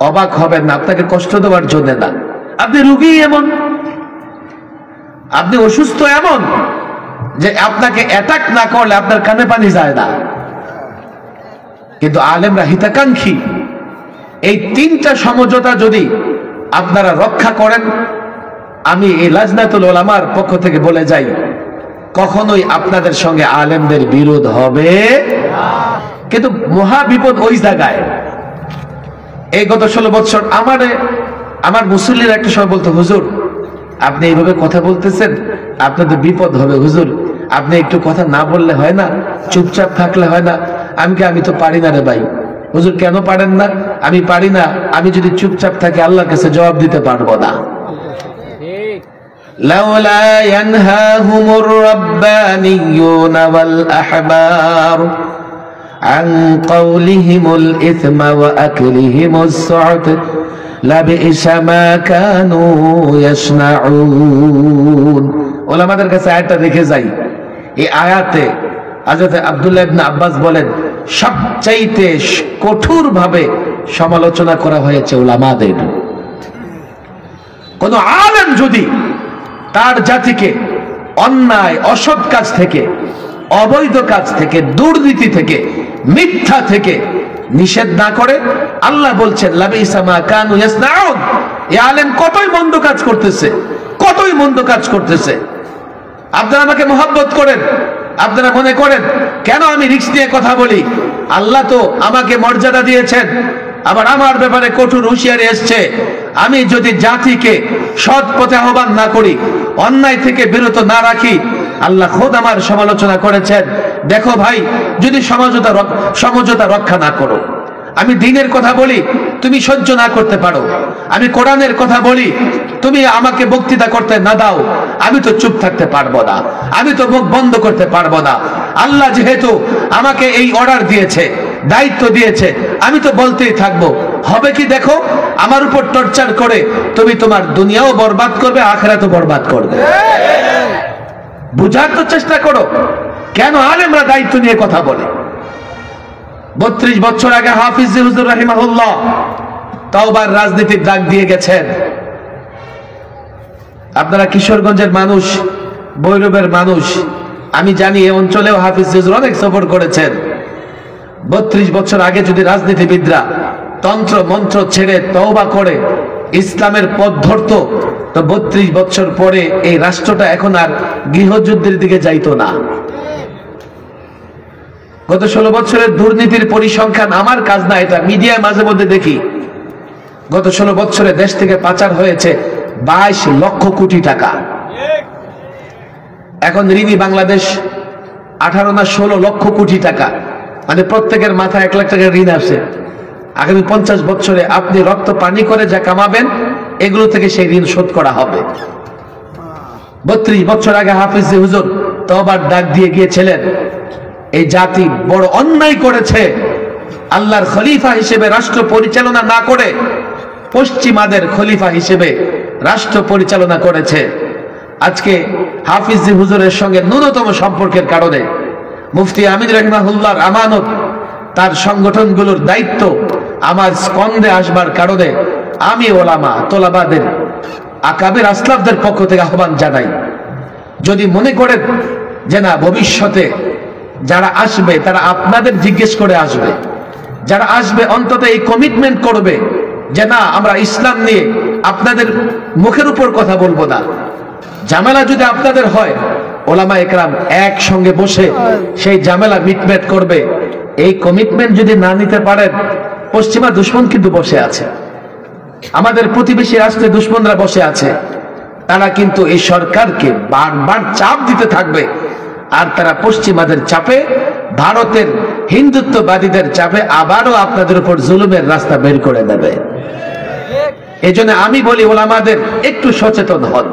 Speaker 1: অবাক হবেন না, আপনাকে কষ্ট দেওয়ার জন্য না। আপনি রোগী এমন, আপনি অসুস্থ এমন যে আপনাকে অ্যাটাক না করলে আপনার কানে পানি যায় না, কিন্তু আলেমরা হিতাকাঙ্ক্ষী। এই তিনটা সমঝোতা যদি আপনারা রক্ষা করেন, আমি এই লাজনাতুল উলামার পক্ষ থেকে বলে যাই, কখনোই আপনাদের সঙ্গে আলেমদের বিরোধ হবে। কিন্তু মহা বিপদ ওই জায়গায়। এই গত 16 বছর আমার মুসল্লিরা একটা সময় বলতো, হুজুর আপনি এইভাবে কথা বলতেছেন, আপনাদের বিপদ হবে হুজুর, আপনি একটু কথা না বললে হয় না, চুপচাপ থাকলে হয় না? আমি তো পারি না রে ভাই। হুজুর কেন পারেন না? আমি পারি না, আমি যদি চুপচাপ থাকি আল্লাহর কাছে জবাব দিতে পারবো না। লাউলা ইয়ানহাহুমুর রাব্বানিয়ুনা ওয়াল আহবার আন কাওলিহিমুল ইসমা ওয়া আকলিহিমুস সু'ত লাবি'সা মা কানু ইয়াসনাউন। ওলামাদের কাছে আয়াতটা দেখে যাই। এই আয়াতে হযরত আব্দুল্লাহ ইবনে আব্বাস বলেন, সবচাইতে কঠোর ভাবে সমালোচনা করা হয়েছে উলামাদের। কোন আলেম যদি তার জাতিকে অন্যায় অসৎ কাজ থেকে, অবৈধ কাজ থেকে, দুর্নীতি থেকে, মিথ্যা থেকে নিষেধ না করে, আল্লাহ বলছেন লাবিসা মা কানু ইয়াসনাউন, এই আলেম কতই মন্দ কাজ করতেছে, কতই মন্দ কাজ করতেছে। আপনারা আমাকে মহব্বত করেন, আপনারা মনে করেন কেন আমি রিস্ক নিয়ে কথা বলি? আল্লাহ তো আমাকে মর্যাদা দিয়েছেন, আবার আমার ব্যাপারে কঠোর হুঁশিয়ারি এসছে। আমি যদি জাতিকে সৎ পথে আহ্বান না করি, অন্যায় থেকে বিরত না রাখি, আল্লাহ খোদ আমার সমালোচনা করেছেন, দেখো ভাই, যদি সমঝোতা রক্ষা না করো, আমি দ্বীনের কথা বলি,
Speaker 3: তুমি সহ্য না করতে পারো, আমি কোরআনের কথা বলি, তুমি আমাকে বক্তৃতা করতে না দাও, আমি তো চুপ থাকতে পারবো না, আমি তো মুখ বন্ধ করতে পারবো না। আল্লাহ যেহেতু আমাকে এই অর্ডার দিয়েছে, দায়িত্ব দিয়েছে, আমি তো বলতেই থাকবো। হবে কি দেখো, আমার উপর টর্চার করে তুমি তোমার দুনিয়াও বরবাদ করবে, আখিরাতও বরবাদ করবে। বুঝার তো চেষ্টা করো কেন আলেমরা দায়িত্ব নিয়ে কথা বলে। 32 বছর আগে হাফিজ হুজুর রাহিমাহুল্লাহ তাওবার রাজনীতির ডাক দিয়ে গেছেন। আপনারা কিশোরগঞ্জের মানুষ, বৈরবের মানুষ, আমি জানি এই অঞ্চলেও হাফিজ হুজুর অনেক সফর করেছেন। 32 বছর আগে যদি রাজনীতিবিদরা তন্ত্র মন্ত্র ছেড়ে তওবা করে ইসলামের পথ ধরত, তো 32 বছর পরে এই রাষ্ট্রটা এখন আর গৃহযুদ্ধের দিকে যাইতো না। গত 16 বছরের দুর্নীতির পরিসংখ্যান আমার কাজ না, এটা মিডিয়ায় মাঝে মধ্যে দেখি। গত 16 বছরে দেশ থেকে পাচার হয়েছে 22 লক্ষ কোটি টাকা। এখন ঋণী বাংলাদেশ 18 না 16 লক্ষ কোটি টাকা, মানে প্রত্যেকের মাথায় 1 লাখ টাকার ঋণ আছে। আগামী 50 বছরে আপনি রক্ত পানি করে যা কামাবেন, এগুলো থেকে সেই ঋণ শোধ করা হবে। 32 বছর আগে হাফিজ হুজুর তওবার ডাক দিয়ে গিয়েছিলেন, এই জাতি বড় অন্যায় করেছে, আল্লাহর খলিফা হিসেবে রাষ্ট্র পরিচালনা না করে পশ্চিমাদের খলিফা হিসেবে রাষ্ট্র পরিচালনা করেছে। আজকে হাফিজ হুজুরের সঙ্গে ন্যূনতম সম্পর্কের কারণে মুফতি আমিন রাহিমাহুল্লাহর আমানত, তার সংগঠনগুলোর দায়িত্ব আমার স্কন্ধে আসবার কারণে আমি ওলামা তোলাবাদের আকাবের আসলাফদের পক্ষ থেকে আহ্বান জানাই, যদি মনে করেন যে না ভবিষ্যতে যারা আসবে তারা আপনাদের জিজ্ঞেস করে আসবে, যারা আসবে অন্তত এই কমিটমেন্ট করবে যে না আমরা ইসলাম নিয়ে আপনাদের মুখের উপর কথা বলবো না। ঝামেলা যদি আপনাদের হয়, ওলামা একরাম একসঙ্গে বসে সেই ঝামেলা মিটমেট করবে। এই কমিটমেন্ট যদি না নিতে পারেন, পশ্চিমা দুশ্মন কিন্তু বসে আছে, আমাদের প্রতিবেশী রাষ্ট্রে দুশ্মনরা বসে আছে, তারা কিন্তু এই সরকারকে বারবার চাপ দিতে থাকবে। আর তারা পশ্চিমাদের চাপে, ভারতের হিন্দুত্ববাদীদের চাপে আবারও আপনাদের উপর জুলুমের রাস্তা বের করে দেবে। এই জন্য আমি বলি ওলামাদের একটু সচেতন হন,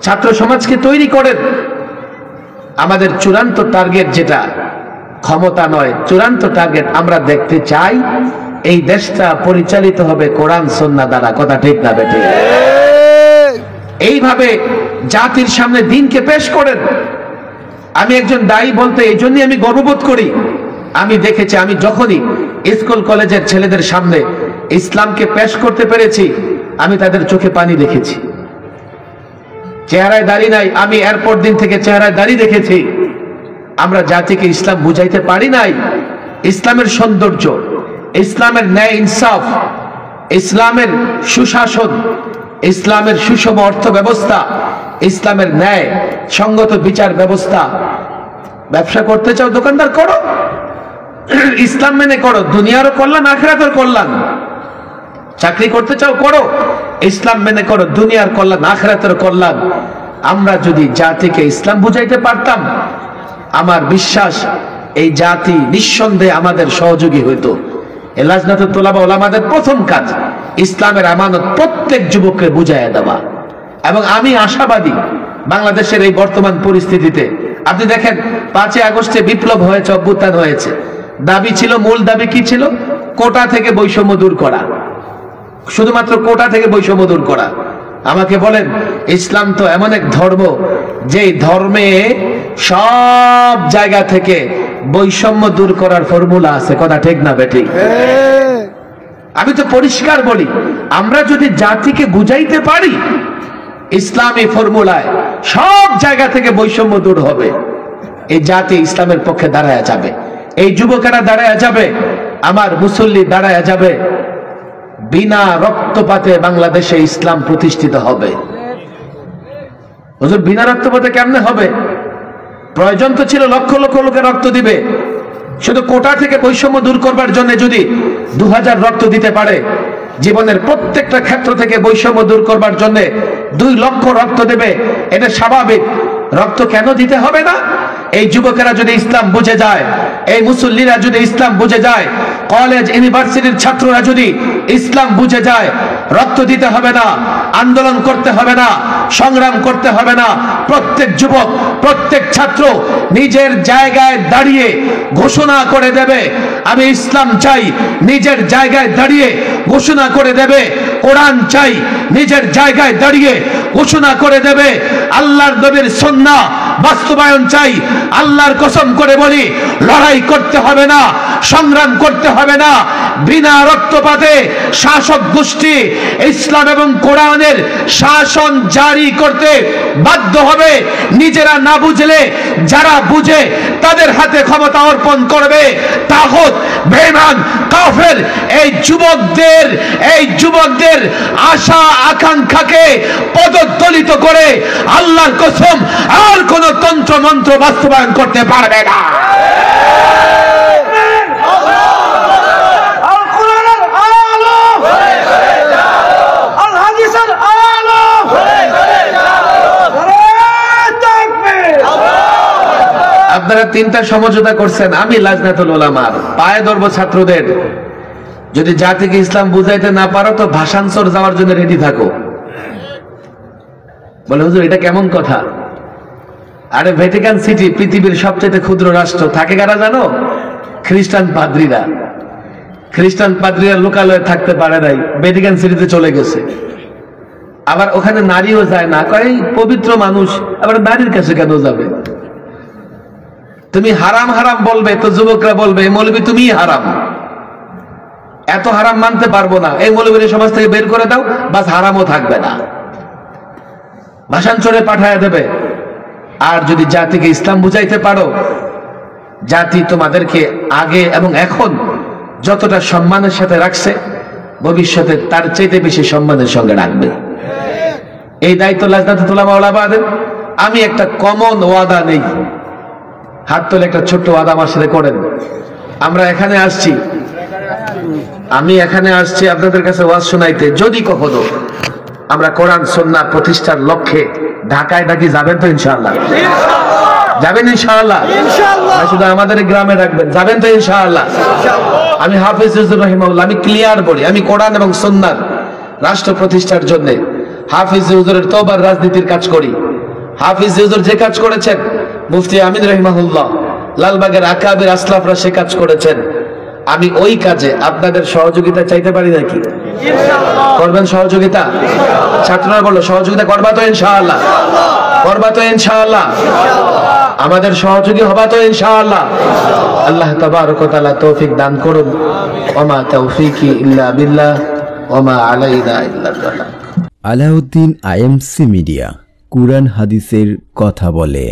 Speaker 3: ছাত্র সমাজকে তৈরি করেন। আমাদের চূড়ান্ত টার্গেট যেটা ক্ষমতা নয়, চূড়ান্ত টার্গেট আমরা দেখতে চাই এই দেশটা পরিচালিত হবে কোরআন সুন্নাহ দ্বারা। কথা ঠিক না বেঠিক? এইভাবে জাতির সামনে দিনকে পেশ করেন। আমি একজন দায়ী বলতে এই জন্যই আমি গর্ববোধ করি, আমি দেখেছি আমি যখনই স্কুল কলেজের ছেলেদের সামনে ইসলামকে পেশ করতে পেরেছি, আমি তাদের চোখে পানি দেখেছি। চেহারায় দাড়ি নাই, আমি এরপর দিন থেকে চেহারায় দাড়ি দেখেছি। আমরা জাতিকে ইসলাম বুঝাইতে পারি নাই, ইসলামের সৌন্দর্য, ইসলামের ন্যায় ইনসাফ, ইসলামের সুশাসন, ইসলামের সুষম অর্থ ব্যবস্থা, ইসলামের ন্যায় সঙ্গত বিচার ব্যবস্থা। ব্যবসা করতে চাও দোকানদার করো, ইসলাম মেনে করো, দুনিয়ারও কল্যাণ আখিরাতের কল্যাণ। চাকরি করতে চাও করো, ইসলাম মেনে করো, দুনিয়ার কল্যাণ আখিরাতের কল্যাণ। আমরা যদি জাতিকে ইসলাম বুঝাইতে পারতাম, আমার বিশ্বাস এই জাতি নিঃসন্দেহে আমাদের সহযোগী হইতো। লাজনাতুত তোলাবা ওলামাদের প্রথম কাজ ইসলামের আমানত প্রত্যেক যুবককে বুঝাইয়া দেওয়া। এবং আমি আশাবাদী বাংলাদেশের এই বর্তমান পরিস্থিতিতে, আপনি দেখেন 5 আগস্টে বিপ্লব হয়েছে, অভ্যুত্থান হয়েছে, দাবি ছিল, মূল দাবি কি ছিল? কোটা থেকে বৈষম্য দূর করা, শুধুমাত্র কোটা থেকে বৈষম্য দূর করা। আমাকে বলেন, ইসলাম তো এমন এক ধর্ম যে ধর্মে সব জায়গা থেকে বৈষম্য দূর করার ফর্মুলা আছে। কথা ঠিক না বেঠিক? আমি তো পরিষ্কার বলি, আমরা যদি জাতিকে বুঝাইতে পারি ইসলামী ফর্মুলায়, সব জায়গা থেকে বৈষম্য দূর হবে, এই জাতি ইসলামের পক্ষে দাঁড়ায়া যাবে, এই যুবকেরা দাঁড়ায়া যাবে, আমার মুসল্লি দাঁড়ায়া যাবে। বিনা রক্তপাতে বাংলাদেশে ইসলাম প্রতিষ্ঠিত হবে। হুজুর বিনা রক্তপাতে কেমনে হবে? প্রয়োজন তো ছিল লক্ষ লক্ষ লোকের রক্ত দিবে। শুধু কোটা থেকে বৈষম্য দূর করবার জন্য যদি 2000 রক্ত দিতে পারে, জীবনের প্রত্যেকটা ক্ষেত্র থেকে বৈষম্য দূর করবার জন্য 2 লক্ষ রক্ত দেবে, এটা স্বাভাবিক। রক্ত কেন দিতে হবে না? এই যুবকেরা যদি ইসলাম বুঝে যায়, এই মুসল্লিরা যদি ইসলাম বুঝে যায়, কলেজ ইউনিভার্সিটির ছাত্ররা যদি ইসলাম বুঝে যায়, রক্ত দিতে হবে না, আন্দোলন করতে হবে না, সংগ্রাম করতে হবে না। প্রত্যেক যুবক, প্রত্যেক ছাত্র নিজের জায়গায় দাঁড়িয়ে ঘোষণা করে দেবে আমি ইসলাম চাই, নিজের জায়গায় দাঁড়িয়ে ঘোষণা করে দেবে কোরআন চাই, নিজের জায়গায় দাঁড়িয়ে ঘোষণা করে দেবে আল্লাহর নবীর সুন্নাহ বাস্তবায়ন চাই। আল্লাহর কসম করে বলি, লড়াই করতে হবে না, সংগ্রাম করতে হবে না। বিনা রক্তপাতে শাসক গোষ্ঠী ইসলাম এবং কোরআনের শাসন জারি করতে বাধ্য হবে। নিজেরা না বুঝলে যারা বুঝে তাদের হাতে ক্ষমতা অর্পণ করবে। তাগুত, বেঈমান, কাফের এই যুবকদের আশা আকাঙ্ক্ষাকে পদদলিত করে আল্লাহর কসম আর কোন তন্ত্র মন্ত্র বাস্তবায়ন করতে পারবে না। আপনারা তিনটা সমঝোতা করছেন, আমি লাজনাতুল উলামার পায়ে ধরবো ছাত্রদের। যদি জাতিকে ইসলাম বুঝাইতে না পারো তো ভাষান্তর যাওয়ার জন্য রেডি থাকো। বলে হুজুর এটা কেমন কথা? আরে ভ্যাটিকান সিটি পৃথিবীর সবচেয়ে ক্ষুদ্র রাষ্ট্র, থাকে কারা জানো? খ্রিস্টান পাদ্রীরা। খ্রিস্টান পাদ্রীরা লোকালয়ে থাকতে পারে নাই, ভ্যাটিকান সিটিতে চলে গেছে। আবার ওখানে নারীও যায় না, কয় পবিত্র মানুষ, আবার নারীর কাছে কেন যাবে? তুমি হারাম হারাম বলবে তো যুবকরা বলবে মৌলবী তুমি হারাম, এত হারাম মানতে পারবো না, এই মৌলবীর সমাজ থেকে বের করে দাও, বাস হারামও থাকবে না, ভাষান্তরে পাঠায় দেবে। আর যদি জাতিকে ইসলাম বুঝাইতে পারো, জাতি তোমাদেরকে আগে এবং এখন যতটা সম্মানের সাথে রাখছে, ভবিষ্যতে তার চাইতে বেশি সম্মানের সঙ্গে রাখবে। এই দায়িত্ব লাজনাতুল উলামা ওয়া উলামাদের। আমি একটা কমন ওয়াদা নেই, হাত তোলে একটা ছোট্ট ওয়াদা আমার সাথে করেন। আমরা এখানে আসছি, আমি এখানে আসছি আপনাদের কাছে ওয়াজ শোনাইতে। যদি কখনো আমরা কোরআন সুন্নাহ প্রতিষ্ঠার লক্ষ্যে ঢাকায় ডাকি, যাবেন তো ইনশাআল্লাহ? যাবেন ইনশাআল্লাহ? শুধু আমাদের গ্রামে রাখবেন, যাবেন তো ইনশাআল্লাহ? আমি হাফিজ হুজুর রাহিমাহুল্লাহ, আমি ক্লিয়ার বলি, আমি কোরআন এবং সুন্নাহর রাষ্ট্র প্রতিষ্ঠার জন্য হাফিজ হুজুরের তওবার রাজনীতির কাজ করি। হাফিজ হুজুর যে কাজ করেছেন, মুফতি আমিন রাহিমাহুল্লাহ, লালবাগের আকাবির আসলাফরা সে কাজ করেছেন। আমি ওই কাজে আপনাদের সহযোগিতা চাইতে পারি নাকি? করবেন সহযোগিতা? ছাত্ররা বললো সহযোগিতা করবা তো ইনশাআল্লাহ? করবা তো ইনশাআল্লাহ? আমাদের সহযোগী হবা তো ইনশাআল্লাহ? আল্লাহ তাবারক ওয়া তাআলা তৌফিক দান করুন। ওয়া মা তাওফীকি ইল্লা বিল্লাহ ওয়া মা আলাইনা ইল্লাল বালাগ।
Speaker 4: আলাউদ্দিন আইএমসি মিডিয়া, কুরআন হাদিসের কথা বলে।